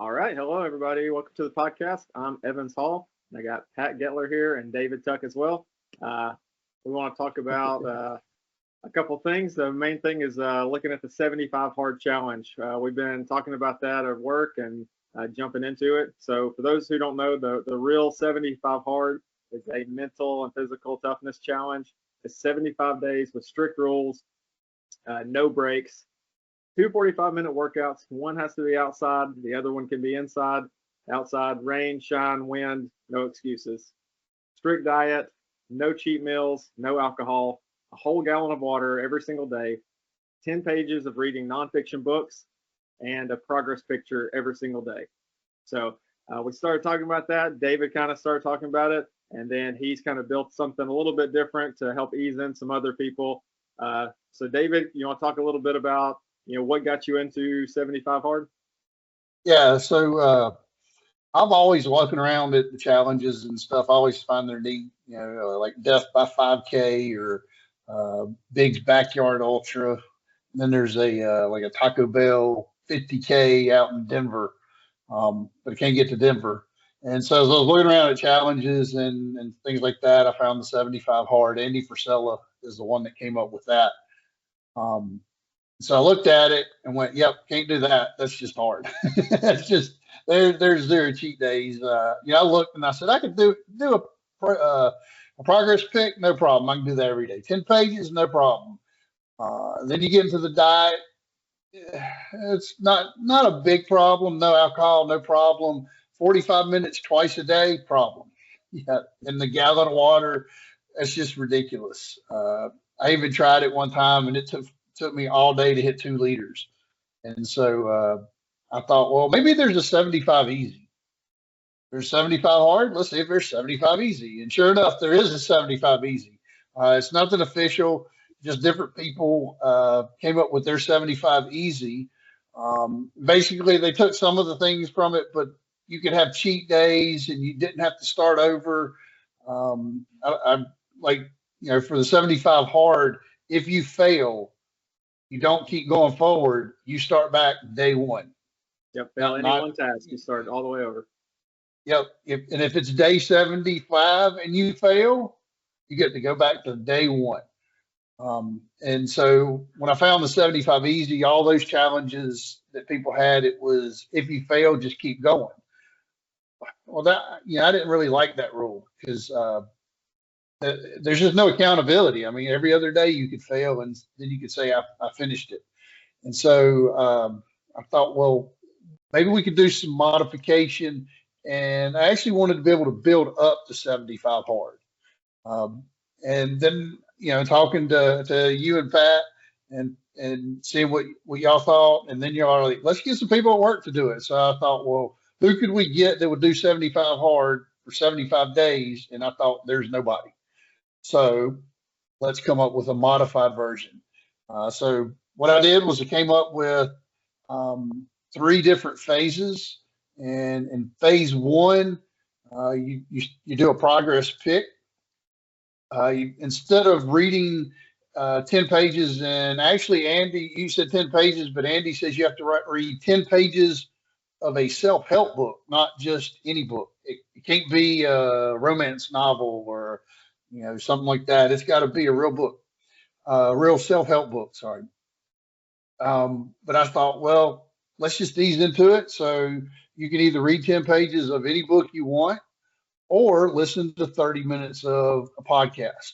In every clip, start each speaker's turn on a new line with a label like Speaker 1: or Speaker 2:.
Speaker 1: All right. Hello, everybody. Welcome to the podcast. I'm Evans Hall. And I got Pat Getler here and David Tuck as well. Uh, we want to talk about a couple things. The main thing is looking at the 75 hard challenge. We've been talking about that at work and jumping into it. So, for those who don't know, the real 75 hard is a mental and physical toughness challenge. It's 75 days with strict rules, no breaks, two 45-minute workouts. One has to be outside, the other one can be inside. Outside, rain, shine, wind, no excuses. Strict diet, no cheat meals, no alcohol, a whole gallon of water every single day, 10 pages of reading nonfiction books, and a progress picture every single day. So we started talking about that. David kind of started talking about it, and then he's kind of built something a little bit different to help ease in some other people. So David, you want to talk a little bit about what got you into 75 hard?
Speaker 2: Yeah, so I'm always walking around at the challenges and stuff. I always find they're neat, like Death by 5K or Big's Backyard Ultra. And then there's like a Taco Bell 50K out in Denver, but I can't get to Denver. And so as I was looking around at challenges and things like that, I found the 75 hard. Andy Frisella is the one that came up with that. Um, so I looked at it and went, "Yep, can't do that. That's just hard. That's just there's zero cheat days." I looked and I said I could do a progress pick, no problem. I can do that every day. 10 pages, no problem. Then you get into the diet. It's not a big problem. No alcohol, no problem. 45 minutes twice a day, problem. Yeah, and the gallon of water, that's just ridiculous. I even tried it one time, and it took me all day to hit 2 liters. And so I thought, well, maybe there's a 75 easy. There's 75 hard. Let's see if there's 75 easy. And sure enough, there is a 75 easy. It's nothing official. Just different people came up with their 75 easy. Basically, they took some of the things from it, but you could have cheat days and you didn't have to start over. I like, for the 75 hard, if you fail, you don't keep going forward. You start back day one.
Speaker 1: Yep, fail any one task, you start all the way over.
Speaker 2: Yep. If it's day 75 and you fail, you get to go back to day one. And so when I found the 75 easy, all those challenges that people had, it was if you fail, just keep going. Well, I didn't really like that rule because there's just no accountability. I mean, every other day you could fail and then you could say, I finished it. And so I thought, well, maybe we could do some modification. And I actually wanted to be able to build up to 75 hard. And then, talking to you and Pat and seeing what y'all thought. And then y'all are like, let's get some people at work to do it. So I thought, well, who could we get that would do 75 hard for 75 days? And I thought there's nobody. So let's come up with a modified version. So what I did was I came up with 3 different phases. And in phase 1, you do a progress pick. Instead of reading 10 pages, and actually, Andy, you said 10 pages, but Andy says you have to read 10 pages of a self-help book, not just any book. It can't be a romance novel or something like that. It's got to be a real book, a real self-help book. Sorry. But I thought, well, let's just ease into it. So you can either read 10 pages of any book you want, or listen to 30 minutes of a podcast.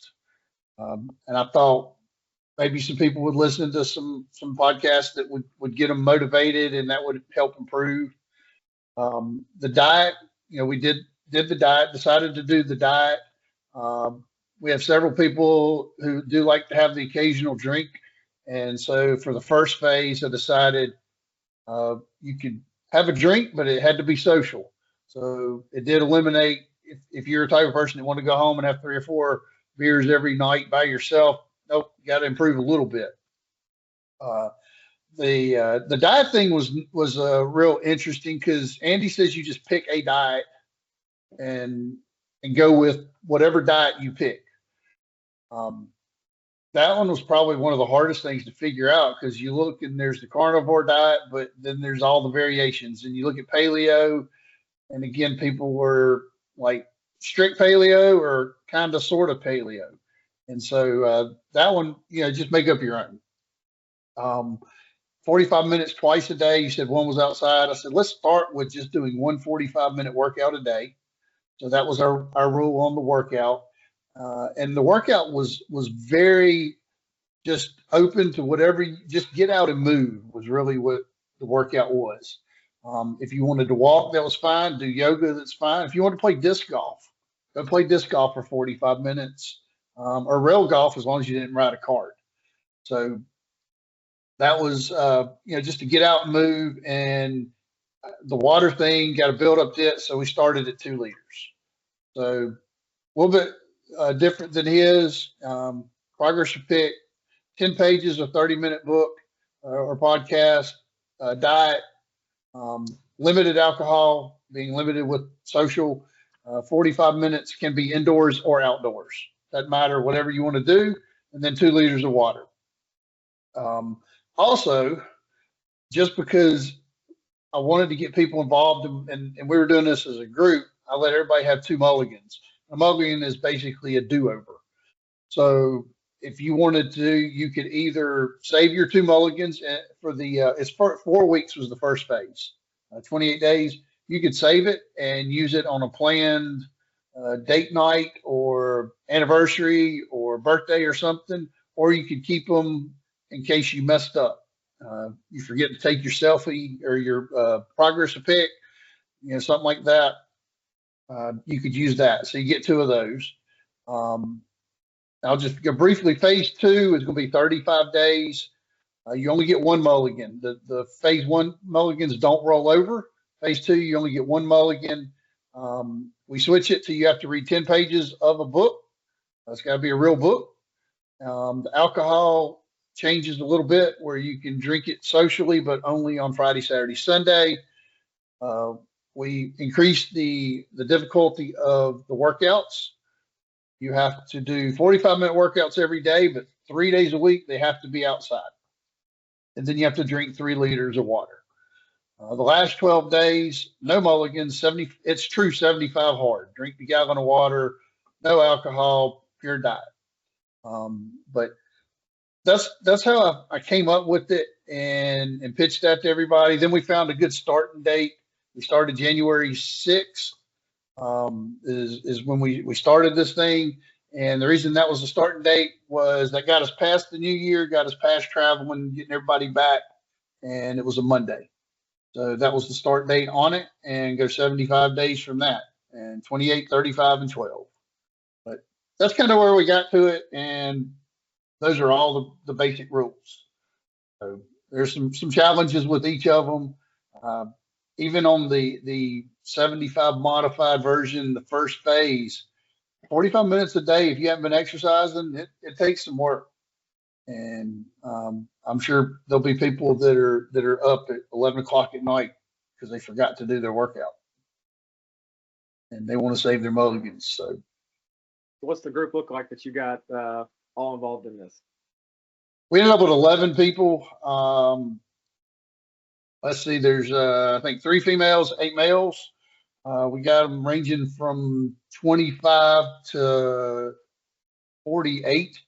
Speaker 2: And I thought maybe some people would listen to some podcasts that would get them motivated, and that would help improve. The diet, we did the diet, decided to do the diet. We have several people who do like to have the occasional drink. And so for the first phase, I decided you could have a drink, but it had to be social. So it did eliminate, if you're a type of person that want to go home and have 3 or 4 beers every night by yourself, nope, you got to improve a little bit. The diet thing was real interesting because Andy says you just pick a diet and go with whatever diet you pick. that one was probably one of the hardest things to figure out because you look and there's the carnivore diet, but then there's all the variations. And you look at paleo, and again, people were like strict paleo or kind of sort of paleo. And so that one, just make up your own. 45 minutes twice a day. You said one was outside. I said, let's start with just doing one 45-minute workout a day. So that was our rule on the workout. And the workout was very just open to whatever, just get out and move was really what the workout was. If you wanted to walk, that was fine. Do yoga, that's fine. If you want to play disc golf, go play disc golf for 45 minutes, or rail golf as long as you didn't ride a cart. So that was, just to get out and move. And the water thing got to build up it. So we started at 2 liters. So a little bit different than his. Progress Pick, 10 pages, a 30-minute book or podcast, diet, limited alcohol, being limited with social. 45 minutes can be indoors or outdoors. Doesn't matter, whatever you want to do. And then 2 liters of water. Also, just because I wanted to get people involved and we were doing this as a group, I let everybody have 2 mulligans. A mulligan is basically a do-over. So if you wanted to, you could either save your 2 mulligans for it's 4 weeks was the first phase, 28 days. You could save it and use it on a planned date night or anniversary or birthday or something, or you could keep them in case you messed up. You forget to take your selfie or your progress pic, something like that. You could use that. So you get 2 of those. I'll just go briefly. Phase 2 is going to be 35 days. You only get 1 mulligan. The phase 1 mulligans don't roll over. Phase 2, you only get 1 mulligan. We switch it to you have to read 10 pages of a book. It's got to be a real book. The alcohol changes a little bit where you can drink it socially, but only on Friday, Saturday, Sunday. We increased the difficulty of the workouts. You have to do 45-minute workouts every day, but 3 days a week, they have to be outside. And then you have to drink 3 liters of water. The last 12 days, no mulligans, it's true 75 hard. Drink the gallon of water, no alcohol, pure diet. But that's how I came up with it and pitched that to everybody. Then we found a good starting date. We started January 6th. Is when we started this thing, and the reason that was the starting date was that got us past the new year, got us past traveling, getting everybody back, and it was a Monday. So that was the start date on it, and go 75 days from that, and 28, 35, and 12. But that's kind of where we got to it, and those are all the basic rules. So there's some challenges with each of them. Even on the 75 modified version, the first phase, 45 minutes a day, if you haven't been exercising, it takes some work. And I'm sure there'll be people that are up at 11 o'clock at night because they forgot to do their workout. And they want to save their mulligans. So
Speaker 1: what's the group look like that you got all involved in this?
Speaker 2: We ended up with 11 people. Let's see, there's, I think 3 females, 8 males. We got them ranging from 25 to 48.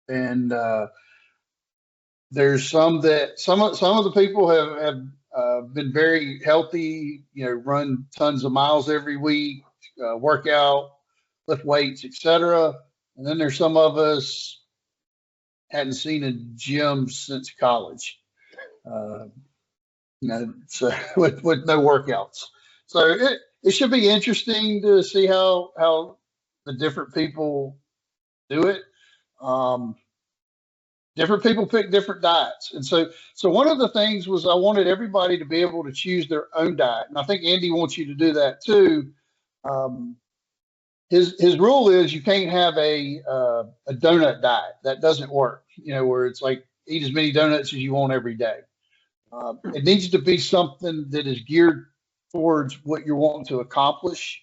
Speaker 2: And there's some of the people have been very healthy, run tons of miles every week, work out, lift weights, etc. And then there's some of us hadn't seen a gym since college. So with no workouts. So it should be interesting to see how the different people do it. Different people pick different diets. And so one of the things was I wanted everybody to be able to choose their own diet. And I think Andy wants you to do that too. His rule is you can't have a donut diet. That doesn't work, where it's like eat as many donuts as you want every day. It needs to be something that is geared towards what you're wanting to accomplish.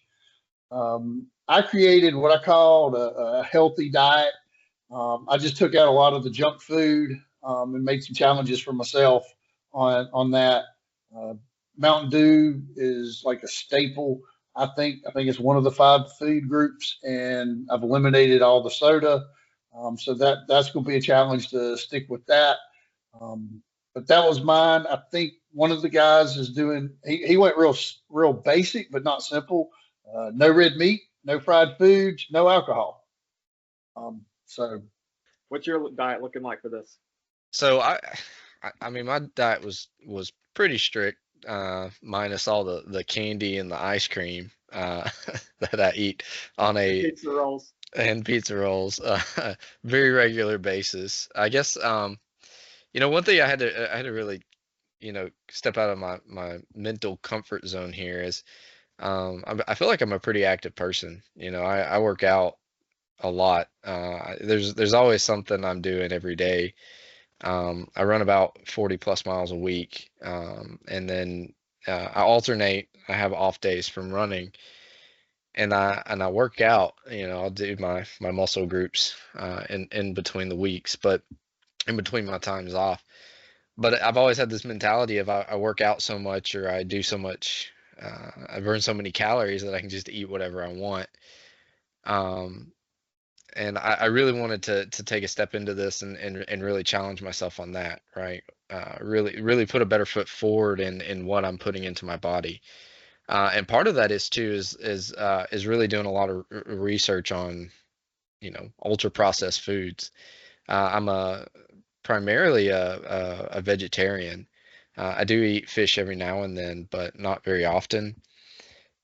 Speaker 2: I created what I called a healthy diet. I just took out a lot of the junk food and made some challenges for myself on that. Uh, Mountain Dew is like a staple. I think it's one of the five food groups, and I've eliminated all the soda. So that's going to be a challenge to stick with that. Um, but that was mine. I think one of the guys is doing. He went real basic, but not simple. No red meat, no fried foods, no alcohol. So
Speaker 1: What's your diet looking like for this?
Speaker 3: So I mean, my diet was pretty strict, minus all the candy and the ice cream that I eat on
Speaker 1: And
Speaker 3: a
Speaker 1: pizza rolls.
Speaker 3: and pizza rolls, very regular basis. I guess one thing I had to really step out of my mental comfort zone here is I feel like I'm a pretty active person. I work out a lot. There's always something I'm doing every day. I run about 40 plus miles a week, and then I alternate. I have off days from running, and I work out. I'll do my muscle groups in between the weeks, but in between my times off. But I've always had this mentality of I work out so much or I do so much, I burn so many calories that I can just eat whatever I want. Um, and I really wanted to take a step into this and really challenge myself on that, right? Really put a better foot forward in what I'm putting into my body. And part of that is too is really doing a lot of research on ultra processed foods. I'm a primarily a vegetarian. I do eat fish every now and then, but not very often.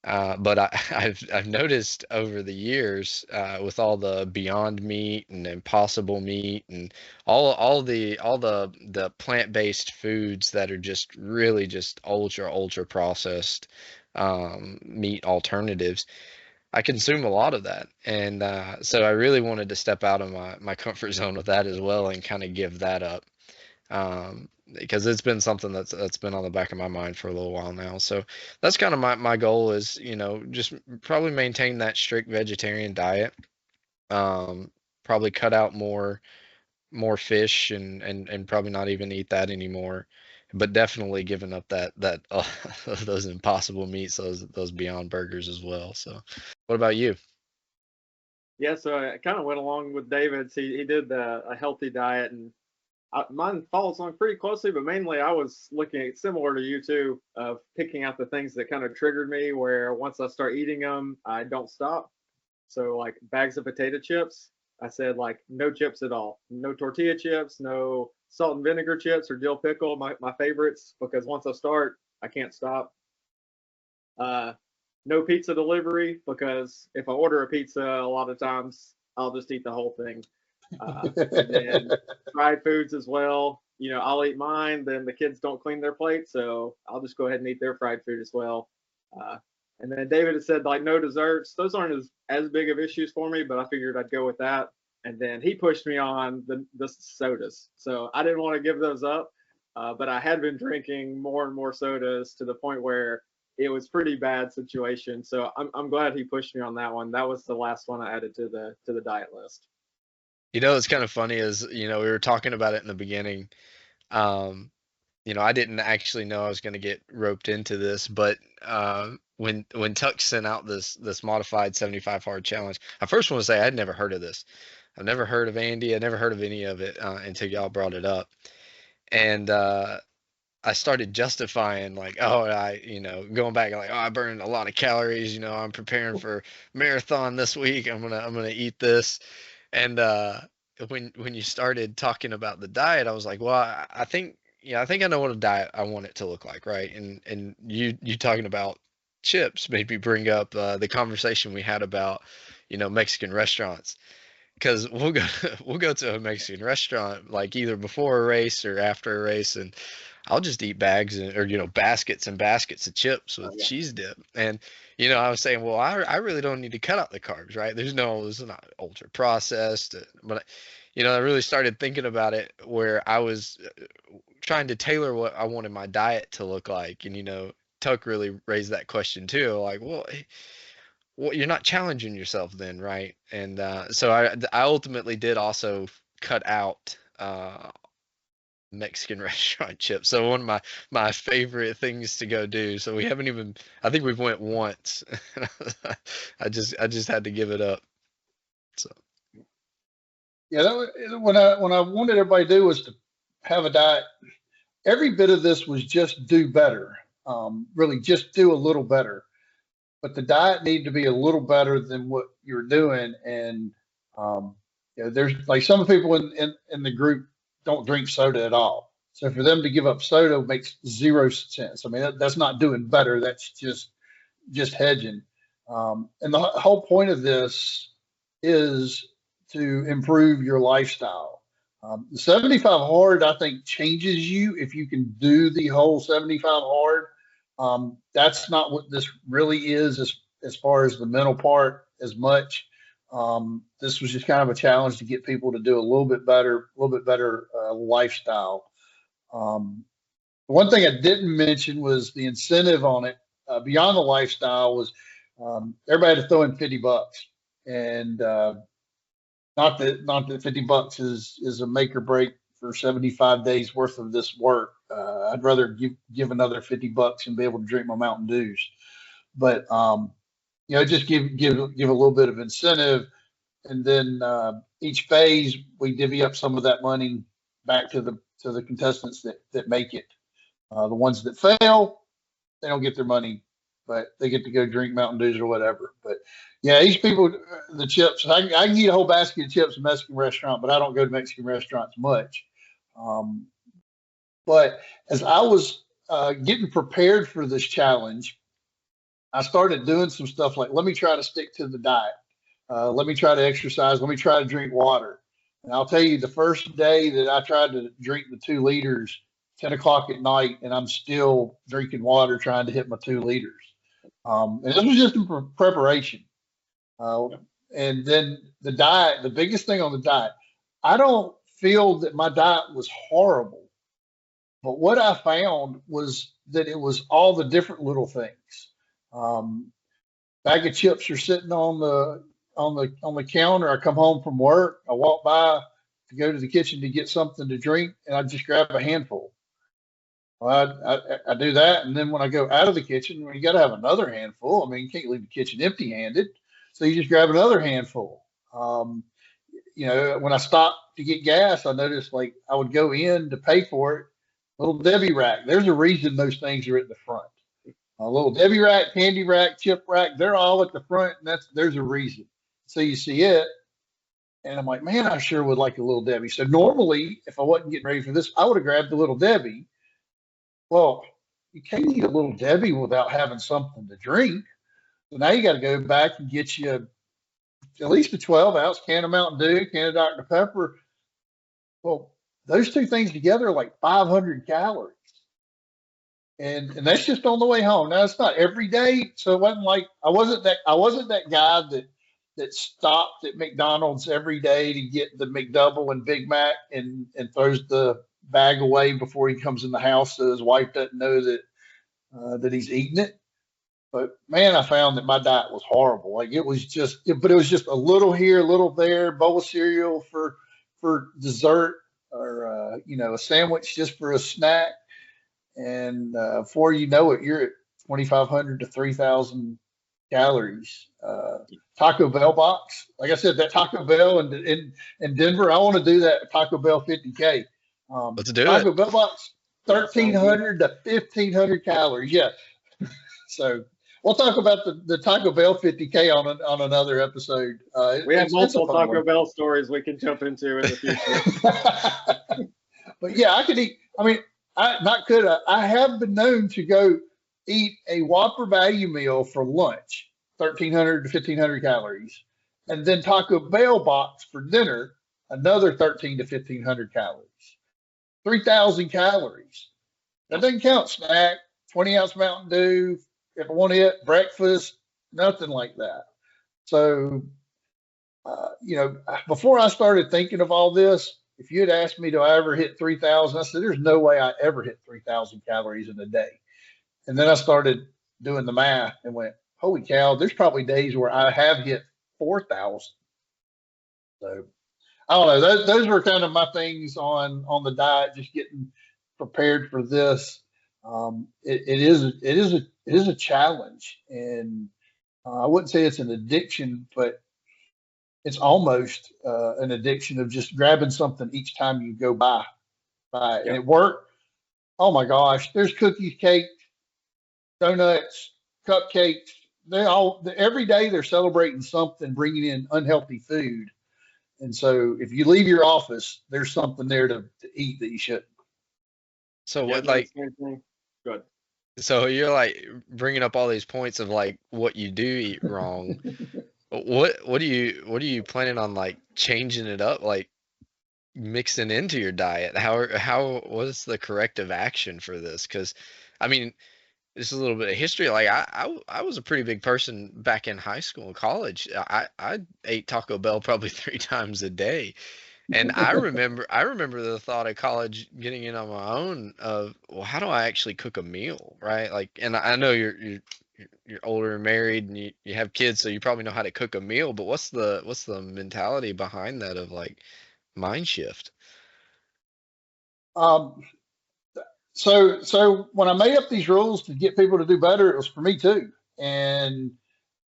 Speaker 3: But I've noticed over the years, with all the Beyond Meat and Impossible Meat and all the plant-based foods that are just really just ultra processed meat alternatives, I consume a lot of that, and so I really wanted to step out of my comfort zone with that as well and kind of give that up, because it's been something that's been on the back of my mind for a little while now. So that's kind of my goal is, just probably maintain that strict vegetarian diet. Um, Probably cut out more fish and probably not even eat that anymore. But definitely giving up that those impossible meats, those Beyond Burgers as well. So, what about you?
Speaker 1: Yeah, so I kind of went along with David's. He did a healthy diet, and mine follows on pretty closely. But mainly, I was looking at similar to you too, of picking out the things that kind of triggered me. Where once I start eating them, I don't stop. So like bags of potato chips, I said like no chips at all, no tortilla chips, no salt and vinegar chips or dill pickle, my favorites, because once I start, I can't stop. Uh, no pizza delivery, because if I order a pizza, a lot of times I'll just eat the whole thing. And then fried foods as well. I'll eat mine, then the kids don't clean their plates, so I'll just go ahead and eat their fried food as well. Uh, and then David has said like no desserts. Those aren't as big of issues for me, but I figured I'd go with that. And then he pushed me on the sodas, so I didn't want to give those up. But I had been drinking more and more sodas to the point where it was pretty bad situation. So I'm glad he pushed me on that one. That was the last one I added to the diet list.
Speaker 3: It's kind of funny is, we were talking about it in the beginning. Um, I didn't actually know I was going to get roped into this, but when Tuck sent out this modified 75 hard challenge, I first want to say I'd never heard of this. I've never heard of Andy. I never heard of any of it until y'all brought it up, and I started justifying like, oh, going back like, oh, I burned a lot of calories. I'm preparing for marathon this week. I'm gonna eat this, and when you started talking about the diet, I was like, well, I think I think I know what a diet I want it to look like, right? And you talking about chips made me bring up the conversation we had about Mexican restaurants, because we'll go to a Mexican restaurant like either before a race or after a race, and I'll just eat bags or baskets and baskets of chips
Speaker 1: Oh
Speaker 3: with
Speaker 1: yeah.
Speaker 3: cheese dip. And I was saying, well, I really don't need to cut out the carbs, right? It's not ultra processed, but I really started thinking about it where I was trying to tailor what I wanted my diet to look like, and Tuck really raised that question too, like, well, well, you're not challenging yourself then, right? And so I ultimately did also cut out Mexican restaurant chips. So one of my favorite things to go do. So we haven't even. I think we've went once. I just had to give it up. So
Speaker 2: Yeah, when I wanted everybody to do was to have a diet. Every bit of this was just do better. Really, just do a little better. But the diet needed to be a little better than what you're doing. And there's like some people in the group don't drink soda at all. So for them to give up soda makes 0 sense. I mean, that's not doing better. That's just hedging. And the whole point of this is to improve your lifestyle. The 75 hard, I think, changes you if you can do the whole 75 hard. That's not what this really is as far as the mental part as much. This was just kind of a challenge to get people to do a little bit better lifestyle. One thing I didn't mention was the incentive on it beyond the lifestyle was everybody had to throw in $50, and not that $50 is a make or break for 75 days worth of this work. I'd rather give another $50 and be able to drink my Mountain Dews, but just give a little bit of incentive, and then each phase we divvy up some of that money back to the contestants that make it. The ones that fail, they don't get their money, but they get to go drink Mountain Dews or whatever. But yeah, these people, the chips, I can eat a whole basket of chips in a Mexican restaurant, but I don't go to Mexican restaurants much. But as I was getting prepared for this challenge, I started doing some stuff like, let me try to stick to the diet. Let me try to exercise. Let me try to drink water. And I'll tell you, the first day that I tried to drink the 2 liters, 10 o'clock at night, and I'm still drinking water trying to hit my 2 liters. And this was just in preparation. And then the diet, the biggest thing on the diet, I don't feel that my diet was horrible. But what I found was that it was all the different little things. Bag of chips are sitting on the counter. I come home from work. I walk by to go to the kitchen to get something to drink, and I just grab a handful. Well, I do that, and then when I go out of the kitchen, well, you got to have another handful. I mean, you can't leave the kitchen empty-handed, so you just grab another handful. When I stopped to get gas, I noticed like I would go in to pay for it. Little Debbie rack. There's a reason those things are at the front. A little Debbie rack, candy rack, chip rack. They're all at the front, and there's a reason. So you see it, and I'm like, man, I sure would like a little Debbie. So normally, if I wasn't getting ready for this, I would have grabbed the little Debbie. Well, you can't eat a little Debbie without having something to drink. So now you got to go back and get you at least a 12-ounce can of Mountain Dew, can of Dr. Pepper. Well, those two things together are like 500 calories. And that's just on the way home. Now it's not every day, so it wasn't like I wasn't that guy that stopped at McDonald's every day to get the McDouble and Big Mac and throws the bag away before he comes in the house so his wife doesn't know that he's eating it. But man, I found that my diet was horrible. Like it was just a little here, a little there, bowl of cereal for dessert, or a sandwich just for a snack. And before you know it, you're at 2,500 to 3,000 calories. Taco Bell box, like I said, that Taco Bell in Denver, I want to do that Taco Bell 50K.
Speaker 3: Let's do
Speaker 2: Taco
Speaker 3: it.
Speaker 2: Bell box, 1,300 to 1,500 calories. Yeah. So we'll talk about the Taco Bell 50K on another episode.
Speaker 1: We have multiple Taco Bell stories we can jump into in the future.
Speaker 2: But yeah, I could eat. I mean, I have been known to go eat a Whopper value meal for lunch, 1,300 to 1,500 calories, and then Taco Bell box for dinner, another 1,300 to 1,500 calories, 3,000 calories. That doesn't count snack, 20-ounce Mountain Dew. If I want to eat breakfast, nothing like that. So, before I started thinking of all this, if you had asked me, do I ever hit 3,000? I said, there's no way I ever hit 3,000 calories in a day. And then I started doing the math and went, holy cow, there's probably days where I have hit 4,000. So I don't know. Those were kind of my things on the diet, just getting prepared for this. It is a challenge, and I wouldn't say it's an addiction, but it's almost an addiction of just grabbing something each time you go by. And
Speaker 1: Yep.
Speaker 2: at work, oh my gosh, there's cookies, cake, donuts, cupcakes. Every day they're celebrating something, bringing in unhealthy food. And so if you leave your office, there's something there to eat that you shouldn't.
Speaker 3: So
Speaker 1: Yeah,
Speaker 3: what,
Speaker 1: no,
Speaker 3: like,
Speaker 1: same thing. Good.
Speaker 3: so you're like bringing up all these points of like what you do eat wrong. What are you planning on like changing it up, like mixing into your diet? What is the corrective action for this? Because I mean, just a little bit of history. Like I was a pretty big person back in high school and college. I ate Taco Bell probably 3 times a day. And I remember the thought of college getting in on my own of, well, how do I actually cook a meal, right? Like, and I know you're older and married and you have kids, so you probably know how to cook a meal, but what's the mentality behind that of like mind shift?
Speaker 2: Um, so when I made up these rules to get people to do better, it was for me too. And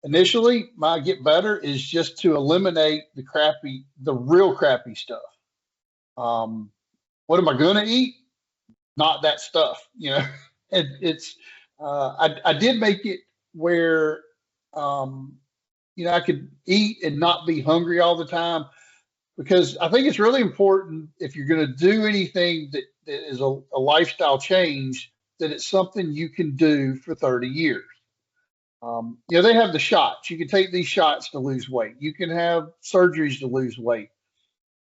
Speaker 2: initially, my get better is just to eliminate the real crappy stuff. Um, what am I going to eat? Not that stuff, you know. It's I did make it where I could eat and not be hungry all the time, because I think it's really important if you're going to do anything that is a lifestyle change, that it's something you can do for 30 years. They have the shots. You can take these shots to lose weight. You can have surgeries to lose weight.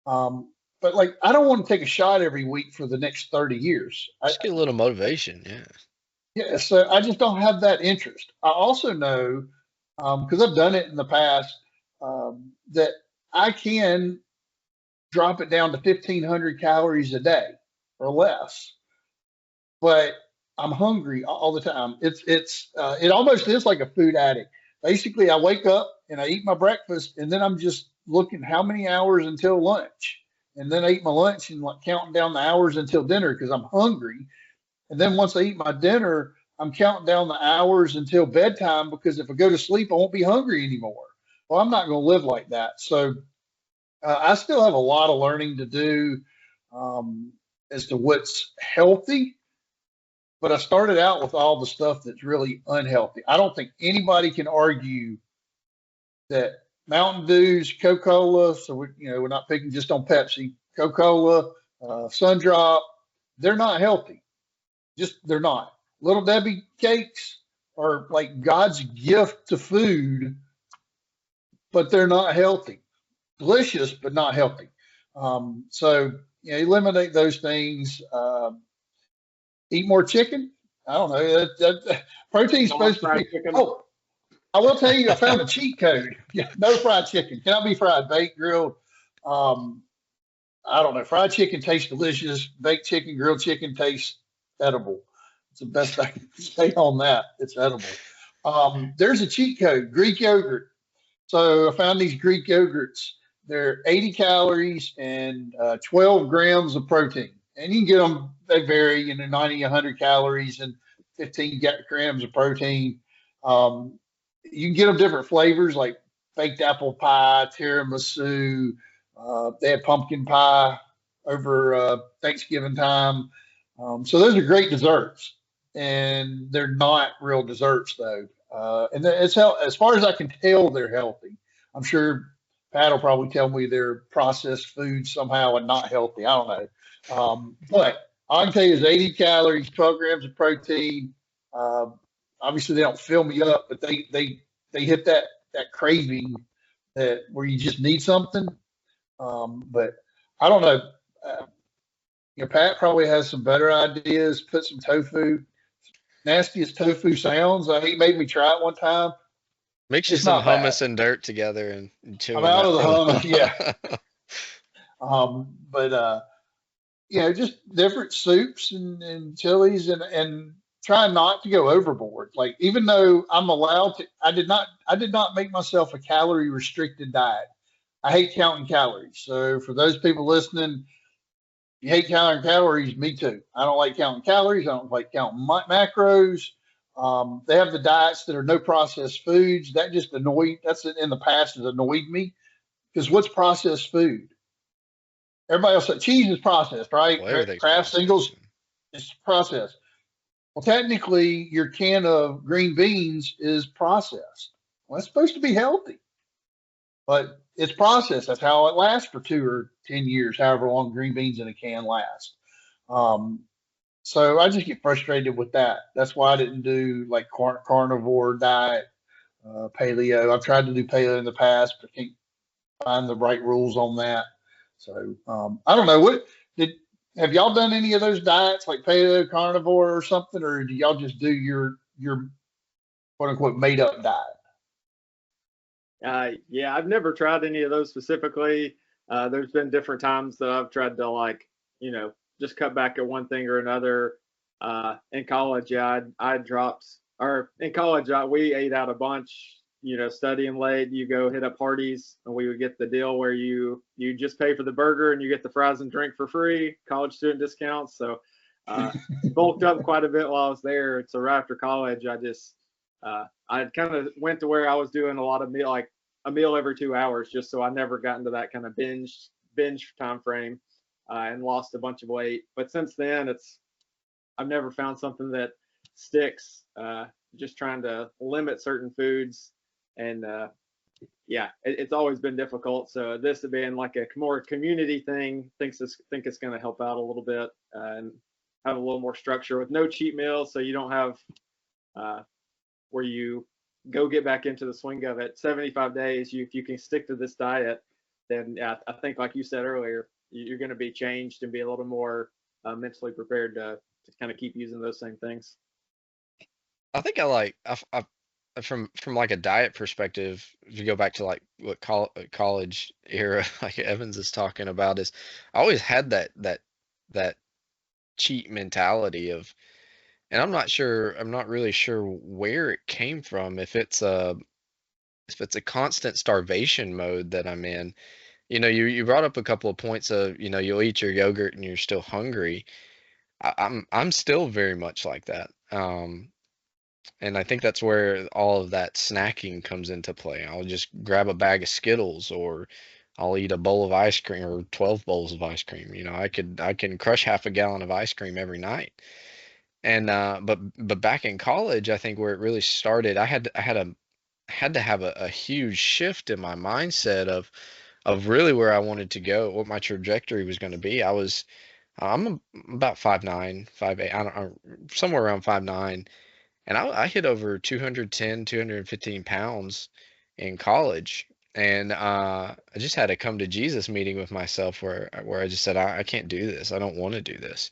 Speaker 2: But like, I don't want to take a shot every week for the next 30 years.
Speaker 3: Just get a little motivation, yeah.
Speaker 2: Yeah, so I just don't have that interest. I also know, because I've done it in the past, that I can drop it down to 1,500 calories a day or less, but I'm hungry all the time. It almost is like a food addict. Basically, I wake up and I eat my breakfast, and then I'm just looking how many hours until lunch, and then I eat my lunch and like counting down the hours until dinner because I'm hungry. And then once I eat my dinner, I'm counting down the hours until bedtime, because if I go to sleep, I won't be hungry anymore. Well, I'm not going to live like that. So I still have a lot of learning to do, as to what's healthy. But I started out with all the stuff that's really unhealthy. I don't think anybody can argue that Mountain Dews, Coca-Cola, so we're not picking just on Pepsi, Coca-Cola, Sundrop, they're not healthy. Just they're not. Little Debbie cakes are like God's gift to food, but they're not healthy. Delicious, but not healthy. So eliminate those things. Eat more chicken. I don't know. Protein's supposed to be.
Speaker 1: Chicken.
Speaker 2: Oh, I will tell you, I found a cheat code. Yeah, no fried chicken. Cannot be fried, baked, grilled. I don't know. Fried chicken tastes delicious. Baked chicken, grilled chicken tastes edible. It's the best I can say on that. It's edible. There's a cheat code, Greek yogurt. So I found these Greek yogurts. They're 80 calories and 12 grams of protein. And you can get them, they vary, 90, 100 calories and 15 grams of protein. You can get them different flavors like baked apple pie, tiramisu. They have pumpkin pie over Thanksgiving time. So those are great desserts, and they're not real desserts though. And as far as I can tell, they're healthy. I'm sure Pat will probably tell me they're processed foods somehow and not healthy. I don't know. But all I can tell you is 80 calories, 12 grams of protein. Obviously, they don't fill me up, but they hit that craving where you just need something. But I don't know. Pat probably has some better ideas. Put some tofu. Nasty as tofu sounds, he made me try it one time.
Speaker 3: Mix you
Speaker 2: It's
Speaker 3: some
Speaker 2: not bad.
Speaker 3: hummus and dirt together and chew
Speaker 2: I'm
Speaker 3: on
Speaker 2: out
Speaker 3: that
Speaker 2: of the
Speaker 3: for a
Speaker 2: hummus,
Speaker 3: while.
Speaker 2: yeah. But just different soups and chilies and trying not to go overboard. Like, even though I'm allowed to, I did not make myself a calorie restricted diet. I hate counting calories. So for those people listening, you hate counting calories, me too. I don't like counting calories. I don't like counting macros. They have the diets that are no processed foods. That just that's in the past has annoyed me, because what's processed food? Everybody else said cheese is processed, right?
Speaker 3: Well, everything's
Speaker 2: Kraft
Speaker 3: processed.
Speaker 2: singles is processed. Well, technically, your can of green beans is processed. Well, it's supposed to be healthy, but it's processed. That's how it lasts for 2 or 10 years, however long green beans in a can last. Um, so I just get frustrated with that. That's why I didn't do like carnivore diet, paleo. I've tried to do paleo in the past, but I can't find the right rules on that. So I don't know. What did have y'all done any of those diets like paleo, carnivore, or something, or do y'all just do your quote unquote made up diet?
Speaker 1: Yeah, I've never tried any of those specifically. There's been different times that I've tried to just cut back at one thing or another. In college, yeah, I dropped, or in college, we ate out a bunch. Studying late, you go hit up parties, and we would get the deal where you just pay for the burger and you get the fries and drink for free, college student discounts. So bulked up quite a bit while I was there. So right after college, I kind of went to where I was doing a lot of like a meal every 2 hours, just so I never got into that kind of binge time frame, and lost a bunch of weight. But since then, I've never found something that sticks. Just trying to limit certain foods, and yeah, it's always been difficult. So this being like a more community thing, think it's going to help out a little bit, and have a little more structure with no cheat meals, so you don't have uh, where you go get back into the swing of it. 75 days, if you can stick to this diet, then yeah, I think like you said earlier, you're going to be changed and be a little more mentally prepared to kind of keep using those same things.
Speaker 3: I think from like a diet perspective, if you go back to like what college era, like Evans is talking about, is I always had that cheat mentality of, and I'm not really sure where it came from. If it's a constant starvation mode that I'm in. You brought up a couple of points of, you'll eat your yogurt and you're still hungry. I'm still very much like that. And I think that's where all of that snacking comes into play. I'll just grab a bag of Skittles, or I'll eat a bowl of ice cream, or 12 bowls of ice cream. I can crush half a gallon of ice cream every night. And but back in college, I think where it really started, I had to have a huge shift in my mindset of really where I wanted to go, what my trajectory was going to be. I'm about 5'9", 5'8", I don't, somewhere around 5'9", and I hit over 210, 215 pounds in college. And I just had a come to Jesus meeting with myself where I just said, I can't do this. I don't want to do this.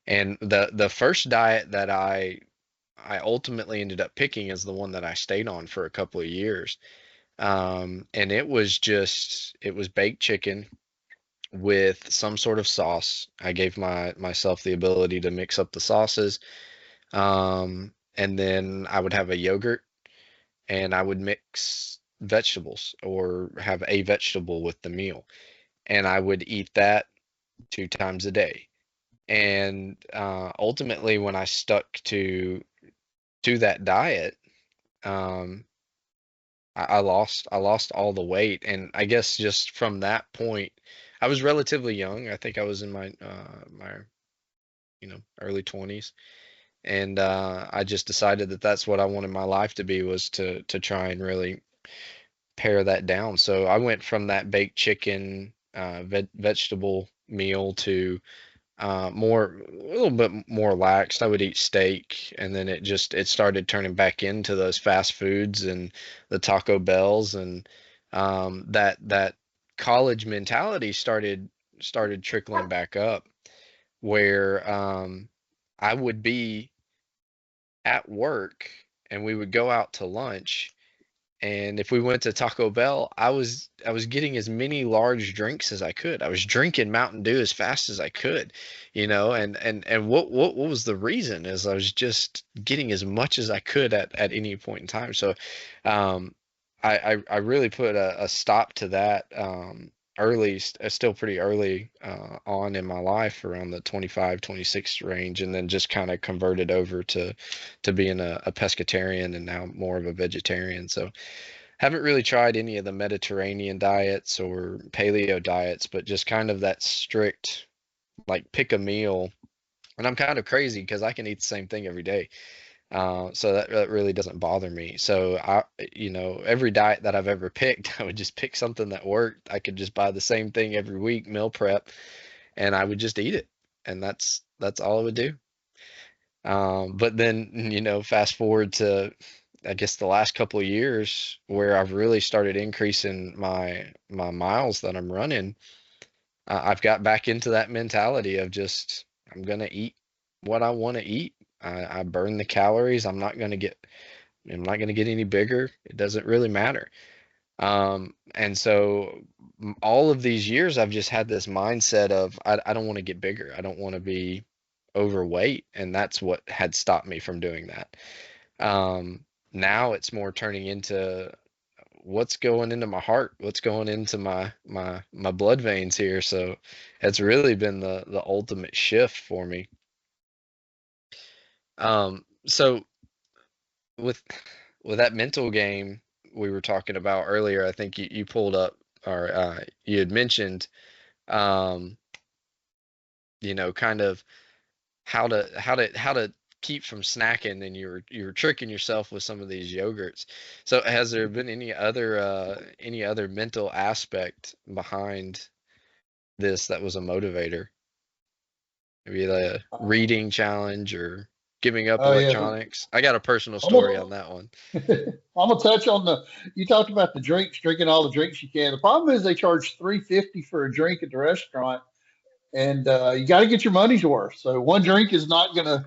Speaker 3: And the first diet that I ultimately ended up picking is the one that I stayed on for a couple of years. And it was baked chicken with some sort of sauce. I gave myself the ability to mix up the sauces. And then I would have a yogurt, and I would mix vegetables or have a vegetable with the meal. And I would eat that 2 times a day. And ultimately, when I stuck to that diet, um, I lost all the weight. And I guess just from that point, I was relatively young. I think I was in my early 20s, and I just decided that that's what I wanted my life to be, was to try and really pare that down. So I went from that baked chicken vegetable meal to a little bit more laxed. I would eat steak, and then it started turning back into those fast foods and the Taco Bells, and that college mentality started trickling back up, where I would be at work and we would go out to lunch, And if we went to Taco Bell, I was getting as many large drinks as I could. I was drinking Mountain Dew as fast as I could, and what was the reason is I was just getting as much as I could at any point in time. So um I really put a stop to that early, still pretty early on in my life, around the 25, 26 range, and then just kind of converted over to being a pescatarian and now more of a vegetarian. So haven't really tried any of the Mediterranean diets or paleo diets, but just kind of that strict, like, pick a meal. And I'm kind of crazy because I can eat the same thing every day. So that really doesn't bother me. So every diet that I've ever picked, I would just pick something that worked. I could just buy the same thing every week, meal prep, and I would just eat it. And that's all I would do. But then, fast forward to, I guess, the last couple of years where I've really started increasing my miles that I'm running. I've got back into that mentality of just, I'm gonna eat what I want to eat. I burn the calories. I'm not gonna get any bigger. It doesn't really matter. And so all of these years, I've just had this mindset of I don't want to get bigger. I don't want to be overweight, and that's what had stopped me from doing that. Now it's more turning into what's going into my heart, what's going into my blood veins here. So it's really been the ultimate shift for me. So with that mental game we were talking about earlier, I think you pulled up, or you had mentioned, um, kind of how to keep from snacking, and you were tricking yourself with some of these yogurts. So has there been any other mental aspect behind this that was a motivator? Maybe the
Speaker 2: Um,
Speaker 3: reading challenge or giving up
Speaker 2: oh yeah,
Speaker 3: electronics? I got a personal
Speaker 2: I'm
Speaker 3: story
Speaker 2: gonna,
Speaker 3: on that one.
Speaker 2: I'm gonna touch on you talked about the drinks, drinking all the drinks you can. The problem is they charge $3.50 for a drink at the restaurant, and you got to get your money's worth. So one drink is not gonna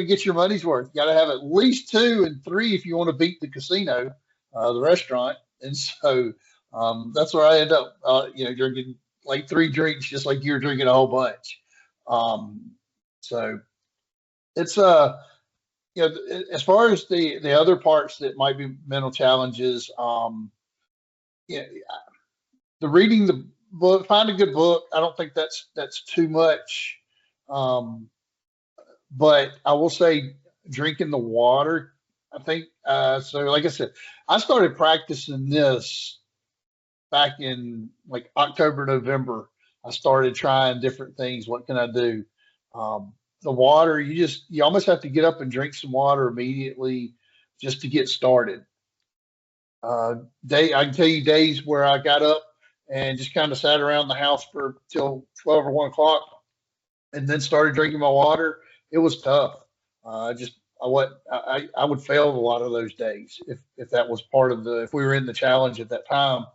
Speaker 2: get your money's worth. You got to have at least two and three if you want to beat the casino, the restaurant. And so that's where I end up, drinking like three drinks, just like you're drinking a whole bunch. Um, so it's as far as the other parts that might be mental challenges, yeah, the reading the book, find a good book. I don't think that's too much. Um, but I will say drinking the water. I think so. Like I said, I started practicing this back in like October, November. I started trying different things. What can I do? The water, you almost have to get up and drink some water immediately just to get started. I can tell you days where I got up and just kind of sat around the house for till 12 or 1 o'clock and then started drinking my water. It was tough. Just I would fail a lot of those days if that was part of the if we were in the challenge at that time,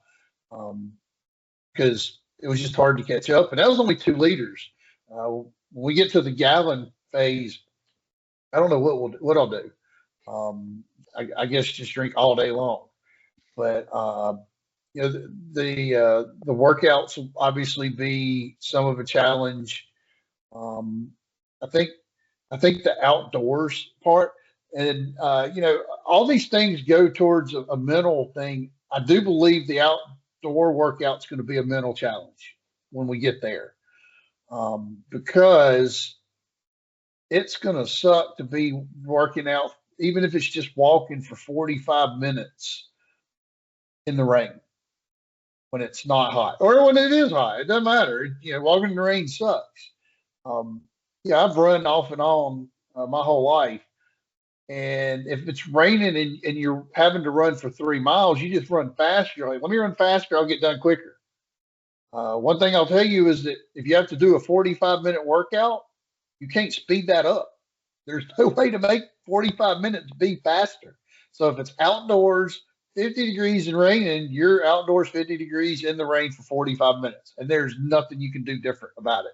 Speaker 2: because it was just hard to catch up. And that was only 2 liters. When we get to the gallon phase, I don't know what I'll do. I guess just drink all day long. But the workouts will obviously be some of a challenge. Um, I think I think the outdoors part, and all these things go towards a mental thing. I do believe the outdoor workout's going to be a mental challenge when we get there, because it's going to suck to be working out, even if it's just walking for 45 minutes in the rain when it's not hot or when it is hot. It doesn't matter. Walking in the rain sucks. Um, yeah, I've run off and on my whole life. And if it's raining and you're having to run for 3 miles, you just run faster. You're like, let me run faster. I'll get done quicker. One thing I'll tell you is that if you have to do a 45-minute workout, you can't speed that up. There's no way to make 45 minutes be faster. So if it's outdoors, 50 degrees and raining, you're outdoors 50 degrees in the rain for 45 minutes. And there's nothing you can do different about it.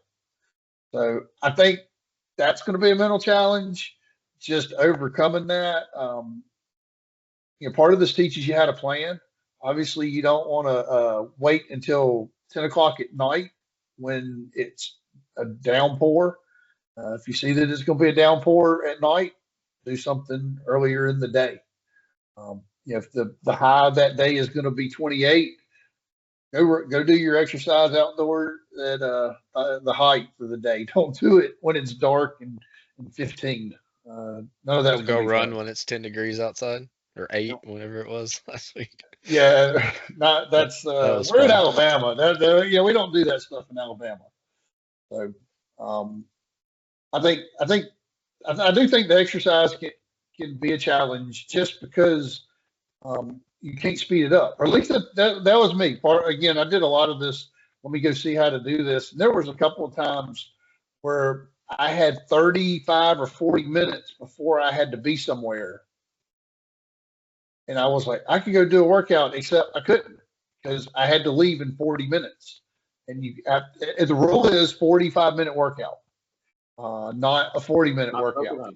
Speaker 2: So I think that's going to be a mental challenge, just overcoming that. part of this teaches you how to plan. Obviously, you don't want to wait until 10 o'clock at night when it's a downpour. If you see that it's going to be a downpour at night, do something earlier in the day. If the high that day is going to be 28, go do your exercise outdoor at the height for the day. Don't do it when it's dark and 15. None of that's
Speaker 3: Don't go
Speaker 2: going to be
Speaker 3: run
Speaker 2: fun.
Speaker 3: when it's 10 degrees outside or 8, whenever it was last week.
Speaker 2: Yeah, not
Speaker 3: That,
Speaker 2: that's
Speaker 3: that was
Speaker 2: we're in
Speaker 3: fun.
Speaker 2: Alabama. Yeah, we don't do that stuff in Alabama. So um, I do think the exercise can be a challenge just because you can't speed it up. Or at least that was me. Again, I did a lot of this. Let me go see how to do this. And there was a couple of times where I had 35 or 40 minutes before I had to be somewhere. And I was like, I could go do a workout, except I couldn't because I had to leave in 40 minutes. And the rule is 45-minute workout, not a 40-minute workout.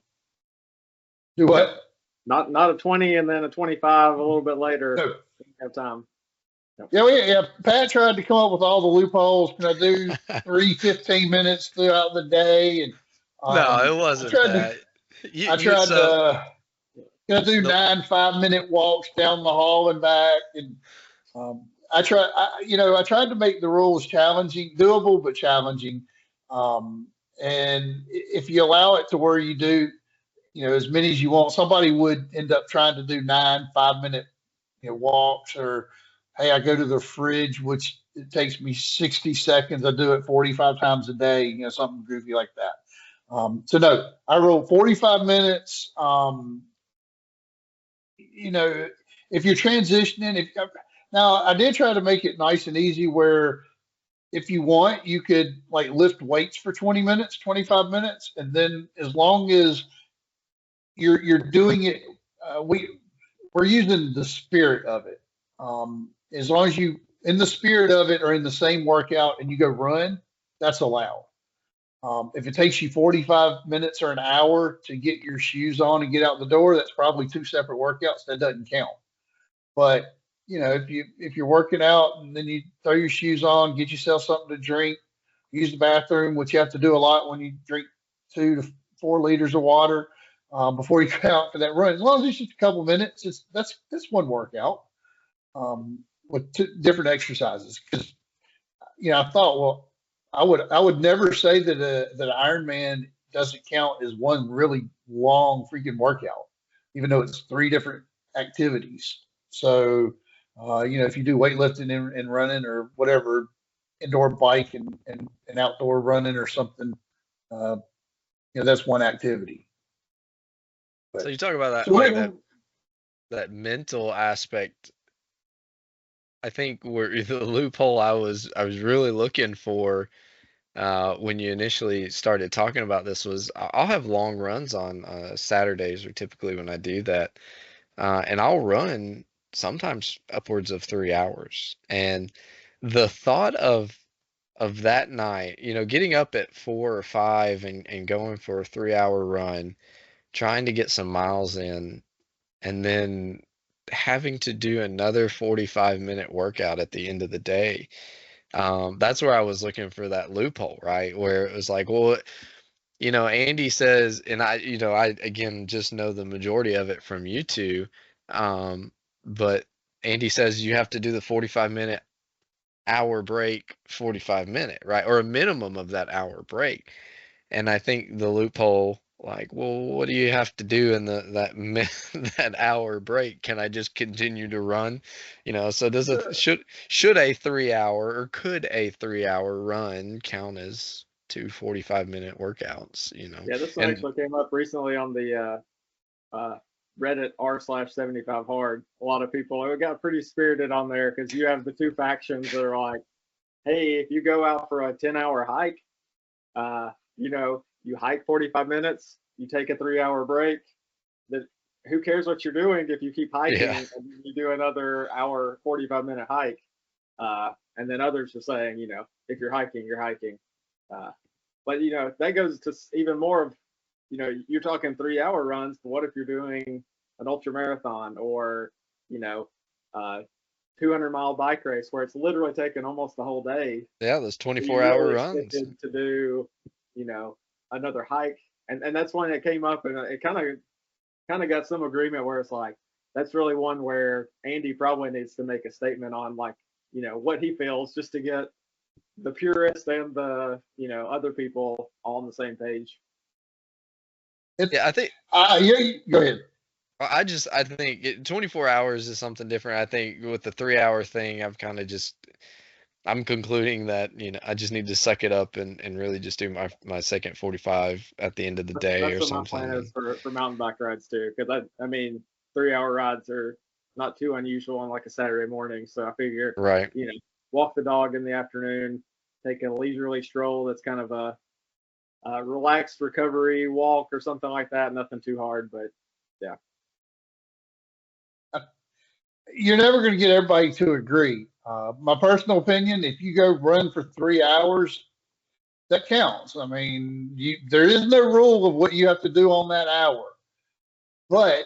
Speaker 2: Do what?
Speaker 1: Not a 20 and then a 25 a little bit later.
Speaker 2: No.
Speaker 1: Have time. No.
Speaker 2: Yeah. Pat tried to come up with all the loopholes. Can I do 3 15 minutes throughout the day? And
Speaker 3: No, it wasn't that.
Speaker 2: I tried to do 9 5-minute walks down the hall and back, and I tried to make the rules challenging, doable but challenging. And if you allow it to where you do, as many as you want, somebody would end up trying to do 9 5-minute walks, or hey, I go to the fridge, which it takes me 60 seconds. I do it 45 times a day, something goofy like that. So no, I roll 45 minutes. If you're transitioning, now I did try to make it nice and easy where if you want, you could like lift weights for 20 minutes, 25 minutes. And then as long as you're doing it, we're using the spirit of it. As long as you in the spirit of it or in the same workout and you go run, that's allowed. If it takes you 45 minutes or an hour to get your shoes on and get out the door, that's probably 2 separate workouts. That doesn't count. But if you're working out and then you throw your shoes on, get yourself something to drink, use the bathroom, which you have to do a lot when you drink 2 to 4 liters of water before you go out for that run. As long as it's just a couple minutes, that's one workout with different exercises. Because I thought, well, I would never say that that Ironman doesn't count as one really long freaking workout, even though it's 3 different activities. So, if you do weightlifting and running or whatever, indoor bike and outdoor running or something, that's one activity. But,
Speaker 3: so you talk about that,
Speaker 2: so
Speaker 3: like that mental aspect. I think where the loophole I was really looking for when you initially started talking about this was I'll have long runs on Saturdays, or typically when I do that, and I'll run sometimes upwards of 3 hours. And the thought of that night, getting up at 4 or 5 and going for a 3 hour run, trying to get some miles in, and then having to do another 45-minute workout at the end of the day. That's where I was looking for that loophole, right? Where it was like, well, Andy says, and I again just know the majority of it from you two, but Andy says you have to do the 45-minute hour break, 45-minute, right? Or a minimum of that hour break. And I think the loophole, like, well, what do you have to do in that hour break? Can I just continue to run? So should a 3 hour, or could a 3 hour run count as 2 45-minute workouts?
Speaker 1: Yeah, this
Speaker 3: And
Speaker 1: actually came up recently on the Reddit r/75 hard. A lot of people got pretty spirited on there because you have the 2 factions that are like, hey, if you go out for a 10-hour hike, you hike 45 minutes, you take a 3-hour break. That who cares what you're doing if you keep hiking and you do another hour 45-minute hike. And then others are saying, if you're hiking, you're hiking. But that goes to even more of, you're talking 3-hour runs, but what if you're doing an ultra marathon or, you know, 200-mile bike race where it's literally taking almost the whole day.
Speaker 3: Yeah, those
Speaker 1: So
Speaker 3: 24-hour
Speaker 1: really
Speaker 3: runs.
Speaker 1: to do, you know, another hike. And that's when it came up, and it kind of got some agreement where it's like, that's really one where Andy probably needs to make a statement on, like, you know, what he feels, just to get the purists and the, you know, other people all on the same page.
Speaker 3: Yeah, I think
Speaker 2: Yeah, go ahead.
Speaker 3: I think 24 hours is something different. I think with the 3 hour thing, I'm concluding that, you know, I just need to suck it up and really just do my second 45 at the end of the day
Speaker 1: That's
Speaker 3: or
Speaker 1: what my plan
Speaker 3: something.
Speaker 1: is for mountain bike rides too, because I mean, 3 hour rides are not too unusual on like a Saturday morning. So I figure,
Speaker 3: Right.
Speaker 1: you know, walk the dog in the afternoon, take a leisurely stroll. That's kind of a relaxed recovery walk or something like that. Nothing too hard, but yeah.
Speaker 2: You're never going to get everybody to agree. My personal opinion, if you go run for 3 hours, that counts. I mean, there is no rule of what you have to do on that hour. But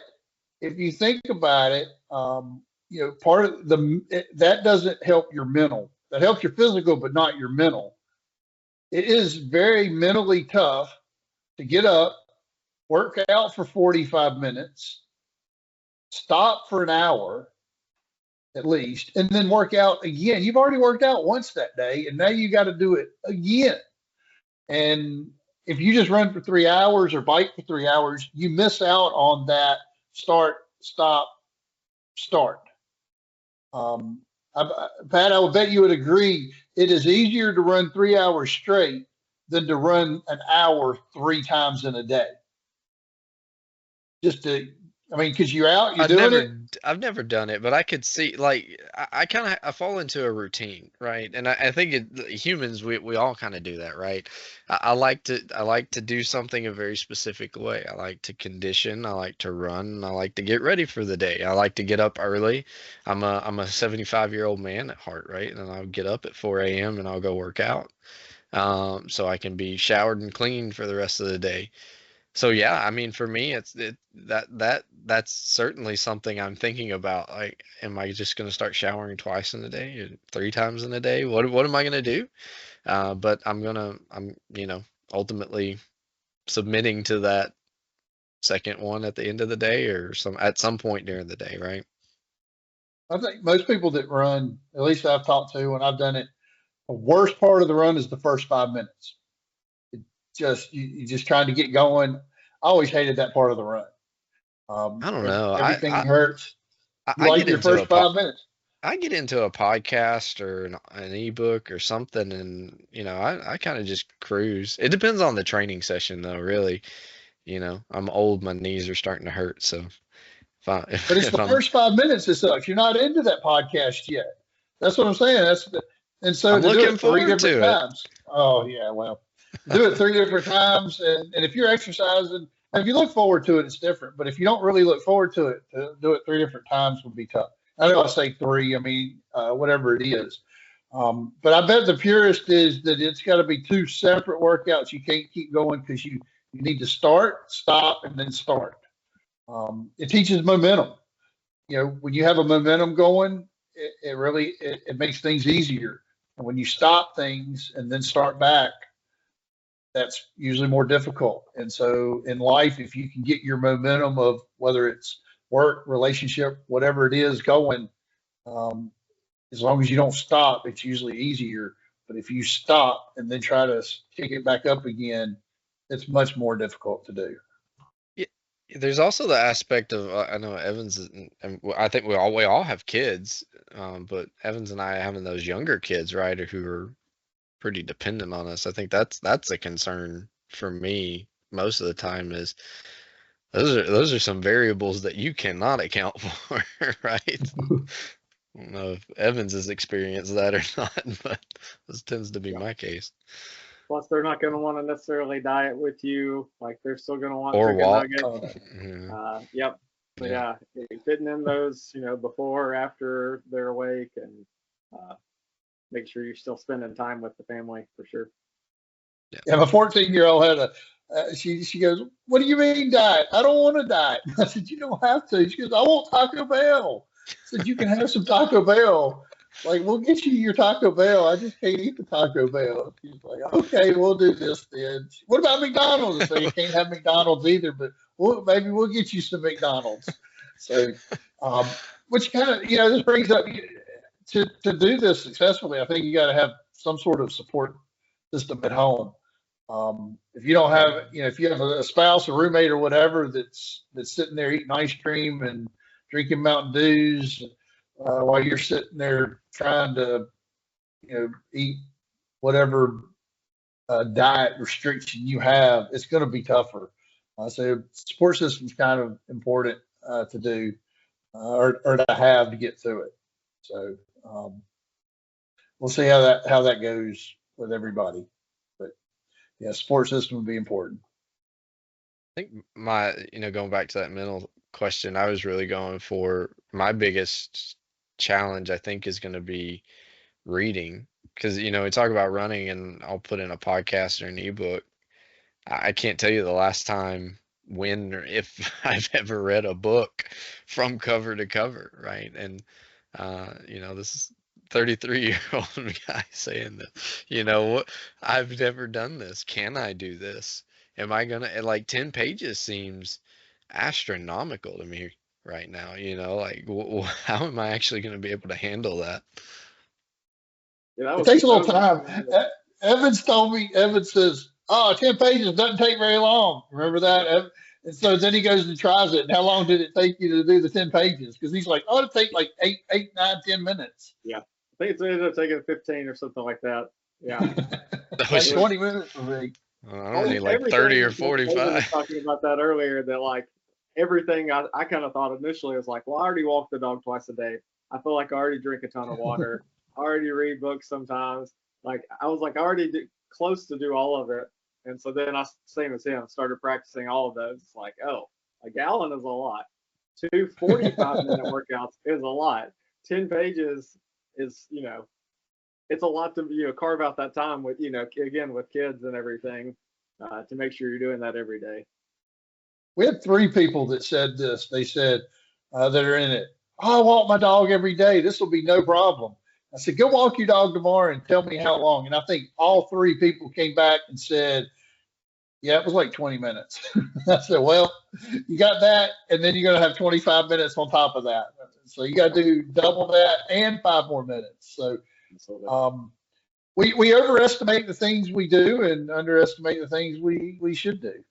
Speaker 2: if you think about it, you know, part of that doesn't help your mental. That helps your physical, but not your mental. It is very mentally tough to get up, work out for 45 minutes, stop for an hour at least, and then work out again. You've already worked out once that day, and now you got to do it again. And if you just run for 3 hours or bike for 3 hours, you miss out on that start, stop, start. Pat, I would bet you would agree it is easier to run 3 hours straight than to run an hour 3 times in a day. Just to, I mean, because you're out, you're doing it.
Speaker 3: I've never done it, but I could see, like, I kind of I fall into a routine, right? And I think humans, we all kind of do that, right? I like to do something a very specific way. I like to condition, I like to run, and I like to get ready for the day. I like to get up early. I'm a 75-year-old man at heart, right? And I'll get up at 4 a.m. and I'll go work out, so I can be showered and clean for the rest of the day. So yeah, I mean, for me, that's certainly something I'm thinking about. Like, am I just going to start showering twice in a day, or 3 times in a day? What am I going to do? But I'm ultimately submitting to that second one at the end of the day, or at some point during the day, right?
Speaker 2: I think most people that run, at least I've talked to when I've done it, the worst part of the run is the first 5 minutes. You just trying to get going. I always hated that part of the run.
Speaker 3: I don't know.
Speaker 2: Everything hurts. You
Speaker 3: I
Speaker 2: like
Speaker 3: get
Speaker 2: your
Speaker 3: into
Speaker 2: first 5 minutes.
Speaker 3: I get into a podcast or an ebook or something, and I kind of just cruise. It depends on the training session, though. Really, I'm old; my knees are starting to hurt. So
Speaker 2: But it's
Speaker 3: if
Speaker 2: the
Speaker 3: I'm
Speaker 2: first 5 minutes that sucks. You're not into that podcast yet. That's what I'm saying. And so
Speaker 3: I'm
Speaker 2: to do
Speaker 3: looking
Speaker 2: it three
Speaker 3: forward
Speaker 2: different
Speaker 3: to it.
Speaker 2: times. Oh yeah, well, do it three different times, and if you're exercising, and if you look forward to it, it's different. But if you don't really look forward to it, to do it three different times would be tough. I know I say three. I mean, whatever it is. But I bet the purist is that it's got to be two separate workouts. You can't keep going because you need to start, stop, and then start. It teaches momentum. You know, when you have a momentum going, it really it makes things easier. And when you stop things and then start back, that's usually more difficult. And so in life, if you can get your momentum of whether it's work, relationship, whatever it is going, um, as long as you don't stop, it's usually easier. But if you stop and then try to kick it back up again, it's much more difficult to do.
Speaker 3: Yeah, there's also the aspect of I know Evans and I think we all have kids, but Evans and I having those younger kids, right, who are pretty dependent on us. I think that's a concern for me most of the time. Is those are some variables that you cannot account for, right? I don't know if Evans has experienced that or not, but this tends to be
Speaker 1: Yeah.
Speaker 3: my case.
Speaker 1: Plus, they're not going to want to necessarily diet with you. Like, they're still going to want
Speaker 3: Or
Speaker 1: chicken
Speaker 3: walk.
Speaker 1: nuggets.
Speaker 3: Yeah.
Speaker 1: Yep. So
Speaker 3: Yeah.
Speaker 1: yeah, fitting in those, before or after they're awake, and make sure you're still spending time with the family for sure.
Speaker 2: Yeah, my 14-year-old had She goes, "What do you mean diet? I don't want to diet." I said, "You don't have to." She goes, "I want Taco Bell." I said, "You can have some Taco Bell. Like, we'll get you your Taco Bell. I just can't eat the Taco Bell." She's like, "Okay, we'll do this then." What about McDonald's? I say, "You can't have McDonald's either, but maybe we'll get you some McDonald's." So, which kind of, this brings up to do this successfully. I think you got to have some sort of support system at home. If you don't have, if you have a spouse, a roommate, or whatever that's sitting there eating ice cream and drinking Mountain Dews while you're sitting there trying to, eat whatever diet restriction you have, it's going to be tougher. So support system's kind of important to do or to have to get through it. So we'll see how that goes with everybody. Yeah, support system would be important.
Speaker 3: I think going back to that mental question, I was really going for my biggest challenge, I think, is going to be reading. Because, we talk about running and I'll put in a podcast or an ebook. I can't tell you the last time when or if I've ever read a book from cover to cover, right? And, this is 33-year-old guy saying that, what, I've never done this. Can I do this? Am I gonna, like, 10 pages seems astronomical to me right now, like, how am I actually going to be able to handle that?
Speaker 1: Yeah,
Speaker 2: it takes a little time. Evans says, "Oh, 10 pages doesn't take very long." Remember that? And so then he goes and tries it. And how long did it take you to do the 10 pages? Because he's like, "Oh, it'll take like 8, 9, 10 minutes."
Speaker 1: Yeah. I think it's ended up taking 15 or something like that. Yeah.
Speaker 2: Like 20 minutes for me.
Speaker 3: I don't need like 30 or 45.
Speaker 1: I was talking about that earlier, that like everything I kind of thought initially was like, well, I already walk the dog twice a day. I feel like I already drink a ton of water. I already read books sometimes. Like I was like, I already close to do all of it. And so then I, same as him, started practicing all of those. It's like, oh, a gallon is a lot. 2 45-minute workouts is a lot. 10 pages is, it's a lot to, carve out that time with, again, with kids and everything to make sure you're doing that every day.
Speaker 2: We had 3 people that said this. They said that are in it. "Oh, I walk my dog every day. This will be no problem." I said, "Go walk your dog tomorrow and tell me how long." And I think all 3 people came back and said, "Yeah, it was like 20 minutes." I said, "Well, you got that, and then you're going to have 25 minutes on top of that. So you got to do double that and 5 more minutes." So we overestimate the things we do and underestimate the things we should do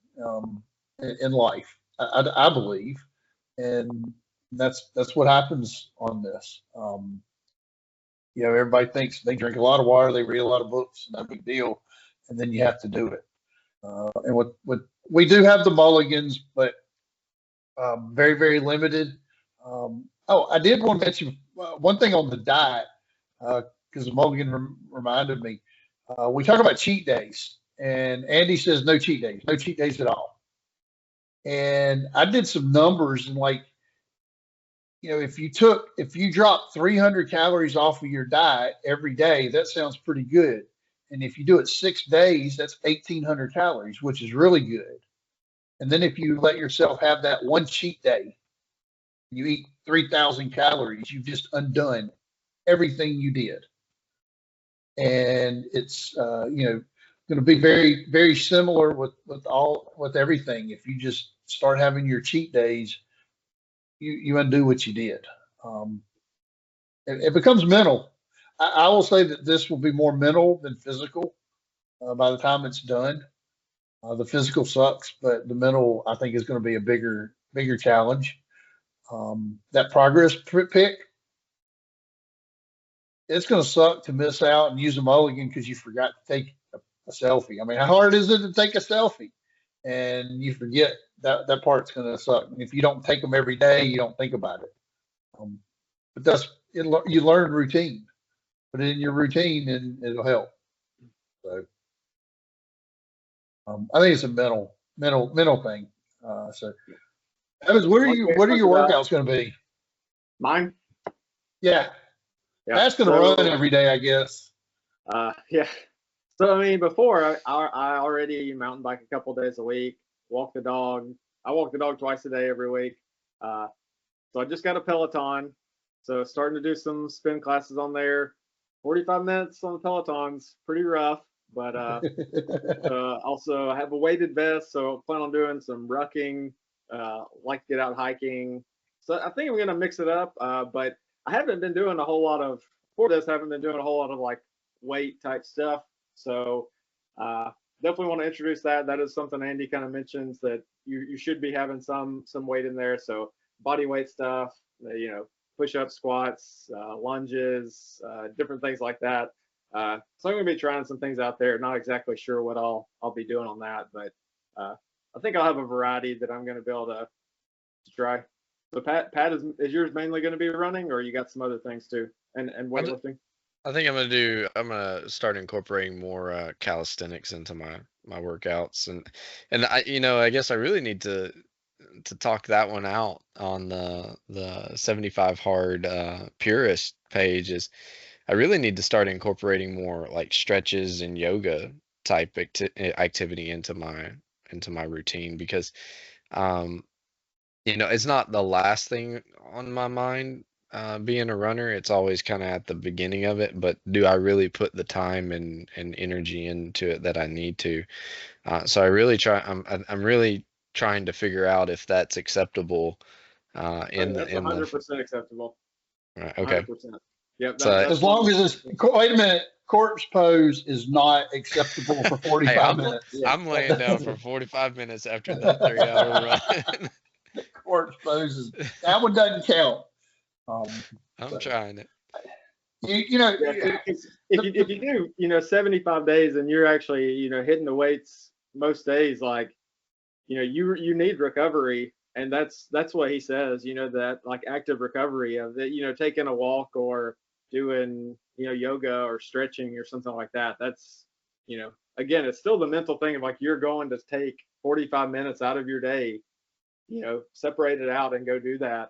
Speaker 2: in life, I believe. And that's what happens on this. Everybody thinks they drink a lot of water, they read a lot of books, no big deal, and then you have to do it. And what we do have the mulligans, but very, very limited. I did want to mention one thing on the diet, because the mulligan reminded me. We talk about cheat days, and Andy says no cheat days at all. And I did some numbers, and like, if you drop 300 calories off of your diet every day, that sounds pretty good. And if you do it 6 days, that's 1,800 calories, which is really good. And then if you let yourself have that one cheat day, you eat 3,000 calories, you've just undone everything you did. And it's, going to be very, very similar with everything. If you just start having your cheat days, you undo what you did. It becomes mental. I will say that this will be more mental than physical by the time it's done. The physical sucks, but the mental, I think, is going to be a bigger challenge. That progress pic, it's going to suck to miss out and use a mulligan because you forgot to take a selfie. I mean, how hard is it to take a selfie? And you forget that part's going to suck. And if you don't take them every day, you don't think about it. But that's it. You learn routine. Put it in your routine, and it'll help. So I think it's a mental thing. So Evans, what are your workouts going to be?
Speaker 1: Mine?
Speaker 2: Yeah. That's going to run every day, I guess.
Speaker 1: Yeah. So I mean, before I already mountain bike a couple days a week, walk the dog. I walk the dog twice a day every week. Uh, so I just got a Peloton. So starting to do some spin classes on there. 45 minutes on the Peloton's pretty rough, but also I have a weighted vest, so I plan on doing some rucking. Like to get out hiking. So I think I'm gonna mix it up. But I haven't been doing a whole lot of for this. I haven't been doing a whole lot of like weight type stuff. So definitely want to introduce that. That is something Andy kind of mentions that you should be having some weight in there. So body weight stuff, push up, squats, lunges, different things like that. So I'm gonna be trying some things out there. Not exactly sure what I'll be doing on that, but I think I'll have a variety that I'm gonna be able to try. So Pat is yours mainly going to be running, or you got some other things too, and weightlifting?
Speaker 3: I think I'm gonna start incorporating more calisthenics into my workouts, and I guess I really need to talk that one out on the 75 hard purist page. Is I really need to start incorporating more like stretches and yoga type activity into my routine, because um it's not the last thing on my mind, being a runner. It's always kind of at the beginning of it, but do I really put the time and energy into it that I need to? So I really I'm really trying to figure out if that's acceptable in
Speaker 1: That's
Speaker 3: the
Speaker 1: 100% acceptable.
Speaker 3: right, okay.
Speaker 1: 100%. Yep.
Speaker 3: So
Speaker 2: As long as it's, wait a minute, corpse pose is not acceptable for
Speaker 3: hey,
Speaker 2: 45 minutes.
Speaker 1: Yeah.
Speaker 3: I'm laying down for 45 minutes after that 3-hour run.
Speaker 2: Corpse poses, that one doesn't count.
Speaker 3: I'm
Speaker 2: So,
Speaker 3: trying it.
Speaker 1: Yeah, if you do 75 days and you're actually hitting the weights most days, like you need recovery, and that's what he says, that like active recovery of that, taking a walk or doing yoga or stretching or something like that. That's again, it's still the mental thing of like you're going to take 45 minutes out of your day, separate it out and go do that.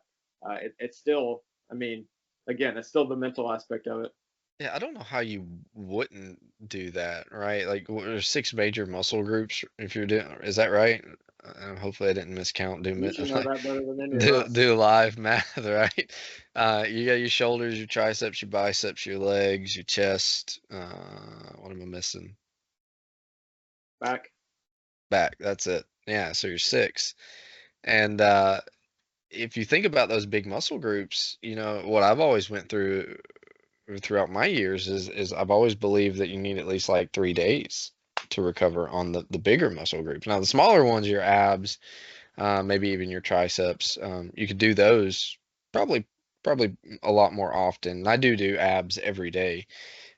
Speaker 1: It's still, I mean, again, it's still the mental aspect of it.
Speaker 3: Yeah, I don't know how you wouldn't do that, right? Like, there's 6 major muscle groups if you're doing, is that right? Hopefully I didn't miscount,
Speaker 1: You should know that better than any of
Speaker 3: do
Speaker 1: us.
Speaker 3: do live math, right? You got your shoulders, your triceps, your biceps, your legs, your chest. What am I missing?
Speaker 1: Back.
Speaker 3: Back. That's it. Yeah, so you're 6. And if you think about those big muscle groups, what I've always went throughout my years is I've always believed that you need at least like 3 days to recover on the bigger muscle groups. Now the smaller ones, your abs, maybe even your triceps, you could do those probably a lot more often. I do abs every day,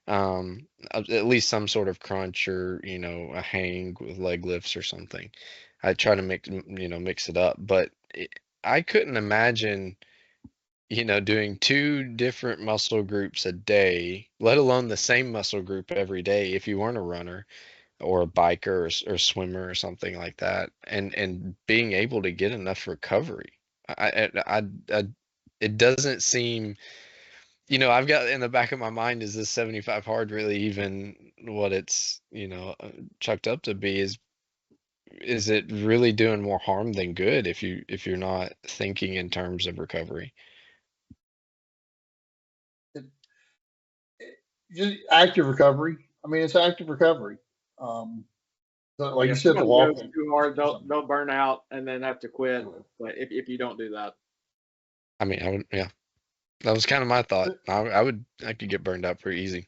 Speaker 3: at least some sort of crunch or a hang with leg lifts or something. I try to mix it up, but I couldn't imagine doing 2 different muscle groups a day, let alone the same muscle group every day if you weren't a runner or a biker or swimmer or something like that, and being able to get enough recovery. I it doesn't seem, I've got in the back of my mind, is this 75 hard really even what it's, chucked up to be? Is it really doing more harm than good if you're not thinking in terms of recovery?
Speaker 2: just active recovery. I mean, it's active recovery. Like
Speaker 1: Yeah,
Speaker 2: you
Speaker 1: if
Speaker 2: said, the
Speaker 1: somebody goes
Speaker 2: walking.
Speaker 1: too hard, they'll burn out and then have to quit. But if you don't do that,
Speaker 3: I mean, I would, yeah, that was kind of my thought. I could get burned out pretty easy.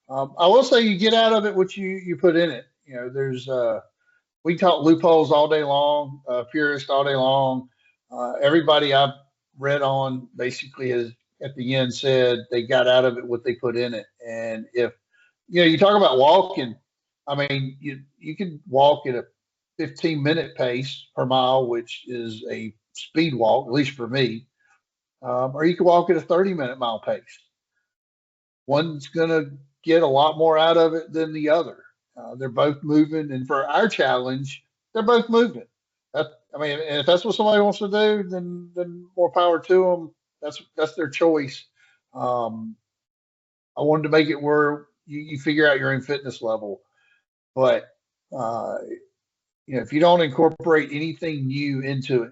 Speaker 2: I will say you get out of it what you put in it. There's we talk loopholes all day long, purist all day long. Everybody I've read on basically has at the end said they got out of it what they put in it. And if you talk about walking, I mean you can walk at a 15-minute pace per mile, which is a speed walk, at least for me, or you can walk at a 30-minute mile pace. One's going to get a lot more out of it than the other. They're both moving, and for our challenge, they're both moving. I mean, and if that's what somebody wants to do, then more power to them. That's their choice. I wanted to make it where you figure out your own fitness level. But if you don't incorporate anything new into it,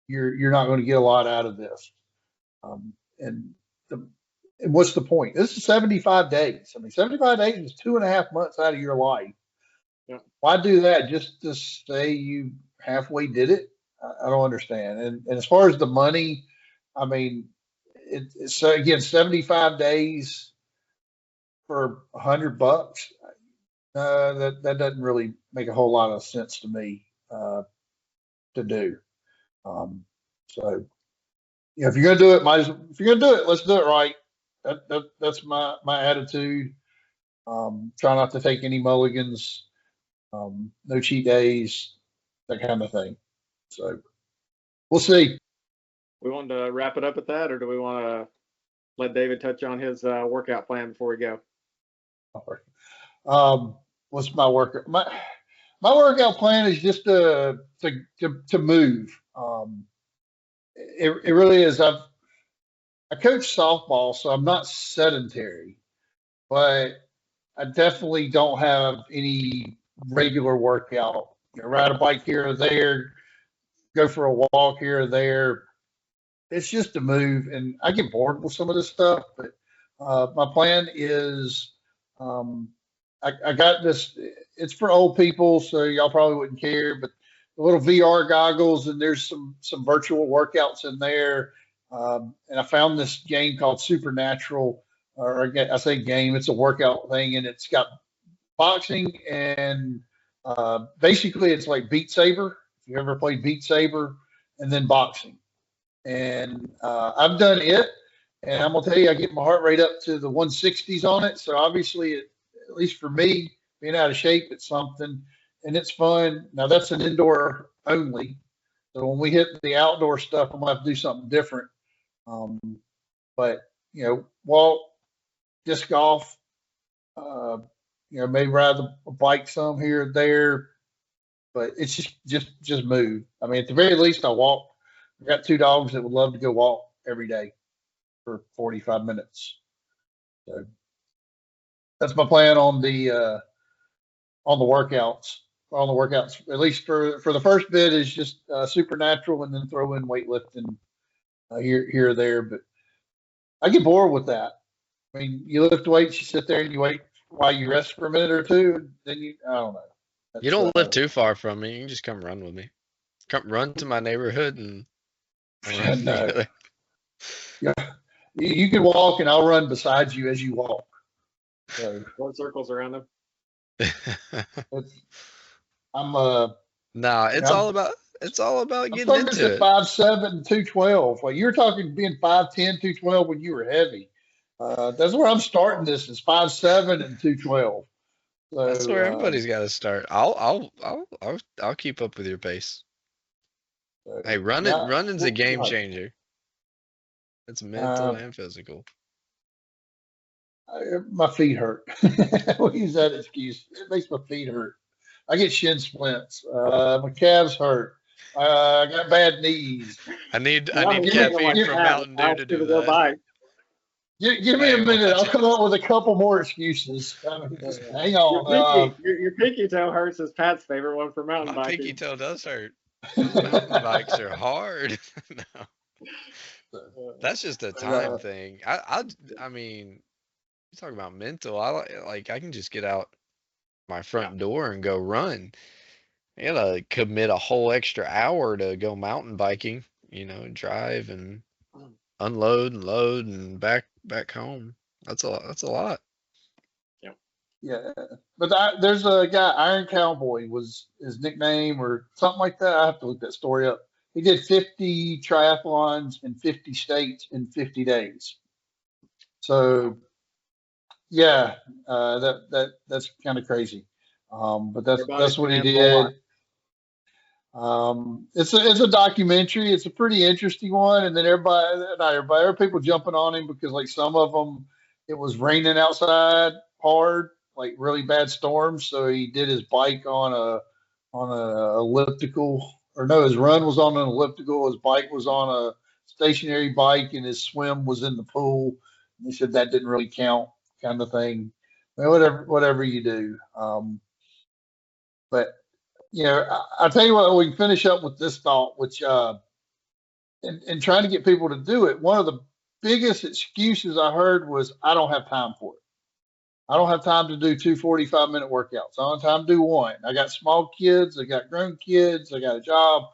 Speaker 2: you're not going to get a lot out of this. And what's the point? This is 75 days. I mean, 75 days is 2.5 months out of your life.
Speaker 1: Yeah.
Speaker 2: Why do that? Just to say you halfway did it? I don't understand. And as far as the money, I mean, it's so again, 75 days for $100. That doesn't really make a whole lot of sense to me to do. So if you're gonna do it, if you're gonna do it, let's do it right. That's my attitude. Try not to take any mulligans, no cheat days, that kind of thing. So we'll see.
Speaker 1: We want to wrap it up at that, or do we want to let David touch on his workout plan before we go?
Speaker 2: What's my workout? My workout plan is just to move. It really is. I coach softball, so I'm not sedentary, but I definitely don't have any regular workout. Ride a bike here or there, go for a walk here or there. It's just to move, and I get bored with some of this stuff. But my plan is, I got this. It's for old people, so y'all probably wouldn't care. But the little VR goggles, and there's some virtual workouts in there. And I found this game called Supernatural, or I say game. It's a workout thing, and it's got boxing and basically it's like Beat Saber. If you ever played Beat Saber, and then boxing. And I've done it, and I'm gonna tell you, I get my heart rate up to the 160s on it. So obviously, at least for me, being out of shape, it's something, and it's fun. Now that's an indoor only. So when we hit the outdoor stuff, I'm gonna have to do something different. But walk, disc golf, maybe ride a bike some here and there. But it's just move. I mean, at the very least, I walk. I've got 2 dogs that would love to go walk every day for 45 minutes. So that's my plan on the workouts. On the workouts, at least for the first bit, is just Supernatural, and then throw in weightlifting here or there. But I get bored with that. I mean, you lift weights, you sit there and you wait while you rest for a minute or two, and then I don't know.
Speaker 3: You don't live too far from me. You can just come run with me. Come run to my neighborhood and run together.
Speaker 2: Yeah, you can walk, and I'll run beside you as you walk. So
Speaker 1: Run circles around them.
Speaker 3: It's all about getting into it.
Speaker 2: 5'7", 212. Like you're talking being 5'10", 212 when you were heavy. That's where I'm starting. This is 5'7" and 212. So,
Speaker 3: that's where everybody's got to start. I'll keep up with your pace. Hey, running's a game changer. It's mental and physical.
Speaker 2: My feet hurt. We'll use that excuse. It makes my feet hurt. I get shin splints. My calves hurt. I got bad knees.
Speaker 3: I need caffeine from Mountain Dew to do that.
Speaker 2: Give me a minute. I'll come up with a couple more excuses. Hang on.
Speaker 1: Your pinky toe hurts is Pat's favorite one for mountain biking.
Speaker 3: My pinky toe does hurt. Mountain bikes are hard. No. That's just a time thing. I mean, you talk about mental. I can just get out my front door and go run. I gotta commit a whole extra hour to go mountain biking. Drive and unload and load and back home. That's a lot.
Speaker 2: Yeah, but there's a guy, Iron Cowboy was his nickname or something like that. I have to look that story up. He did 50 triathlons in 50 states in 50 days. So yeah, that's kind of crazy. But that's what he did. It's a documentary. It's a pretty interesting one. And then not everybody, people jumping on him because like some of them, it was raining outside hard, like really bad storms. So he did his bike on a elliptical, or no, his run was on an elliptical. His bike was on a stationary bike, and his swim was in the pool. They said that didn't really count, kind of thing. whatever you do. But I'll tell you what, we can finish up with this thought, which in trying to get people to do it, one of the biggest excuses I heard was, I don't have time for it. I don't have time to do 2 45-minute workouts. I don't have time to do one. I got small kids. I got grown kids. I got a job,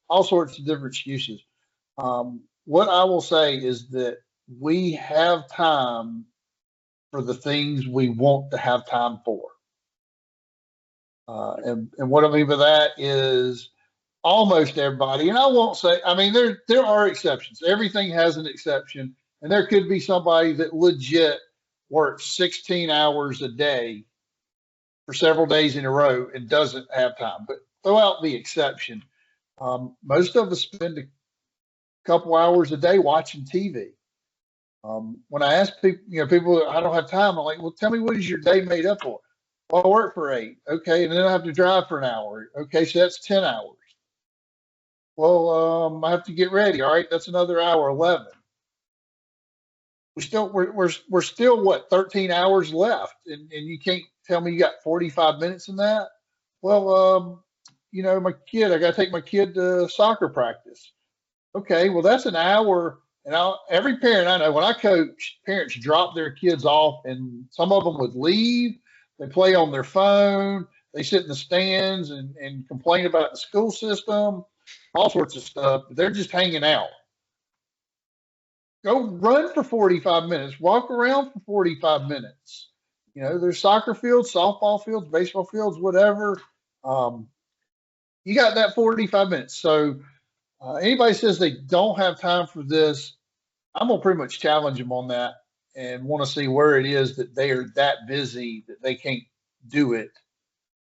Speaker 2: all sorts of different excuses. What I will say is that we have time for the things we want to have time for. And what I mean by that is almost everybody, and I won't say, I mean, there are exceptions. Everything has an exception. And there could be somebody that legit works 16 hours a day for several days in a row and doesn't have time. But throw out the exception. Most of us spend a couple hours a day watching TV. When I ask people, people, I don't have time. I'm like, well, tell me, what is your day made up for? Well, I work for 8. Okay. And then I have to drive for an hour. Okay. So that's 10 hours. Well, I have to get ready. All right. That's another hour, 11. We're still what, 13 hours left, and you can't tell me you got 45 minutes in that. Well, my kid, I got to take my kid to soccer practice. Okay, well, that's an hour. And every parent I know, when I coach, parents drop their kids off, and some of them would leave. They play on their phone. They sit in the stands and complain about the school system, all sorts of stuff. They're just hanging out. Go run for 45 minutes, walk around for 45 minutes. There's soccer fields, softball fields, baseball fields, whatever. You got that 45 minutes. So anybody says they don't have time for this, I'm going to pretty much challenge them on that and want to see where it is that they are that busy that they can't do it.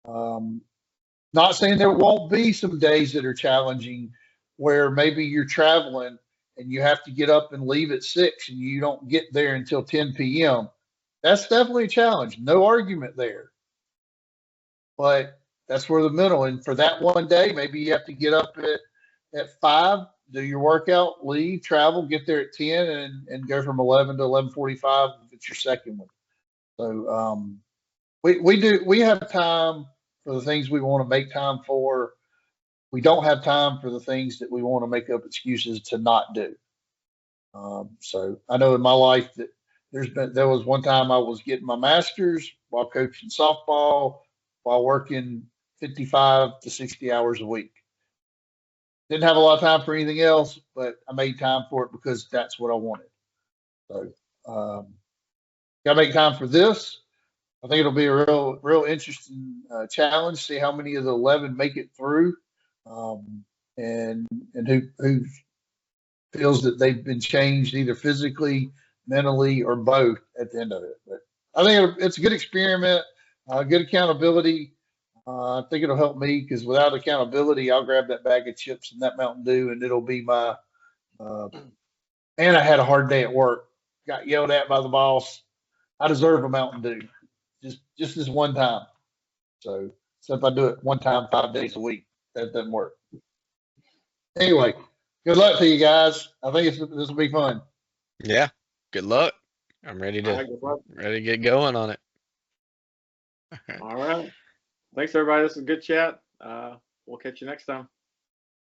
Speaker 2: Not saying there won't be some days that are challenging where maybe you're traveling and you have to get up and leave at 6 and you don't get there until 10 p.m. That's definitely a challenge. No argument there. But that's where the middle. And for that one day, maybe you have to get up at 5, do your workout, leave, travel, get there at 10, and go from 11 to 11:45 if it's your second one. So we have time for the things we want to make time for. We don't have time for the things that we want to make up excuses to not do. So I know in my life that there was one time I was getting my master's while coaching softball, while working 55 to 60 hours a week. Didn't have a lot of time for anything else, but I made time for it because that's what I wanted. So got to make time for this. I think it'll be a real interesting challenge. See how many of the 11 make it through, and who feels that they've been changed either physically, mentally, or both at the end of it. But I think it's a good experiment, good accountability. I think it'll help me because without accountability, I'll grab that bag of chips and that Mountain Dew, and it'll be my. And I had a hard day at work. Got yelled at by the boss. I deserve a Mountain Dew, just this one time. So if I do it one time 5 days a week, that doesn't work. Anyway, good luck to you guys. I think this will be fun.
Speaker 3: Yeah, good luck. I'm ready
Speaker 1: All right, good luck.
Speaker 3: to get going on it.
Speaker 1: All right. Thanks, everybody. This is a good chat. We'll catch you next time.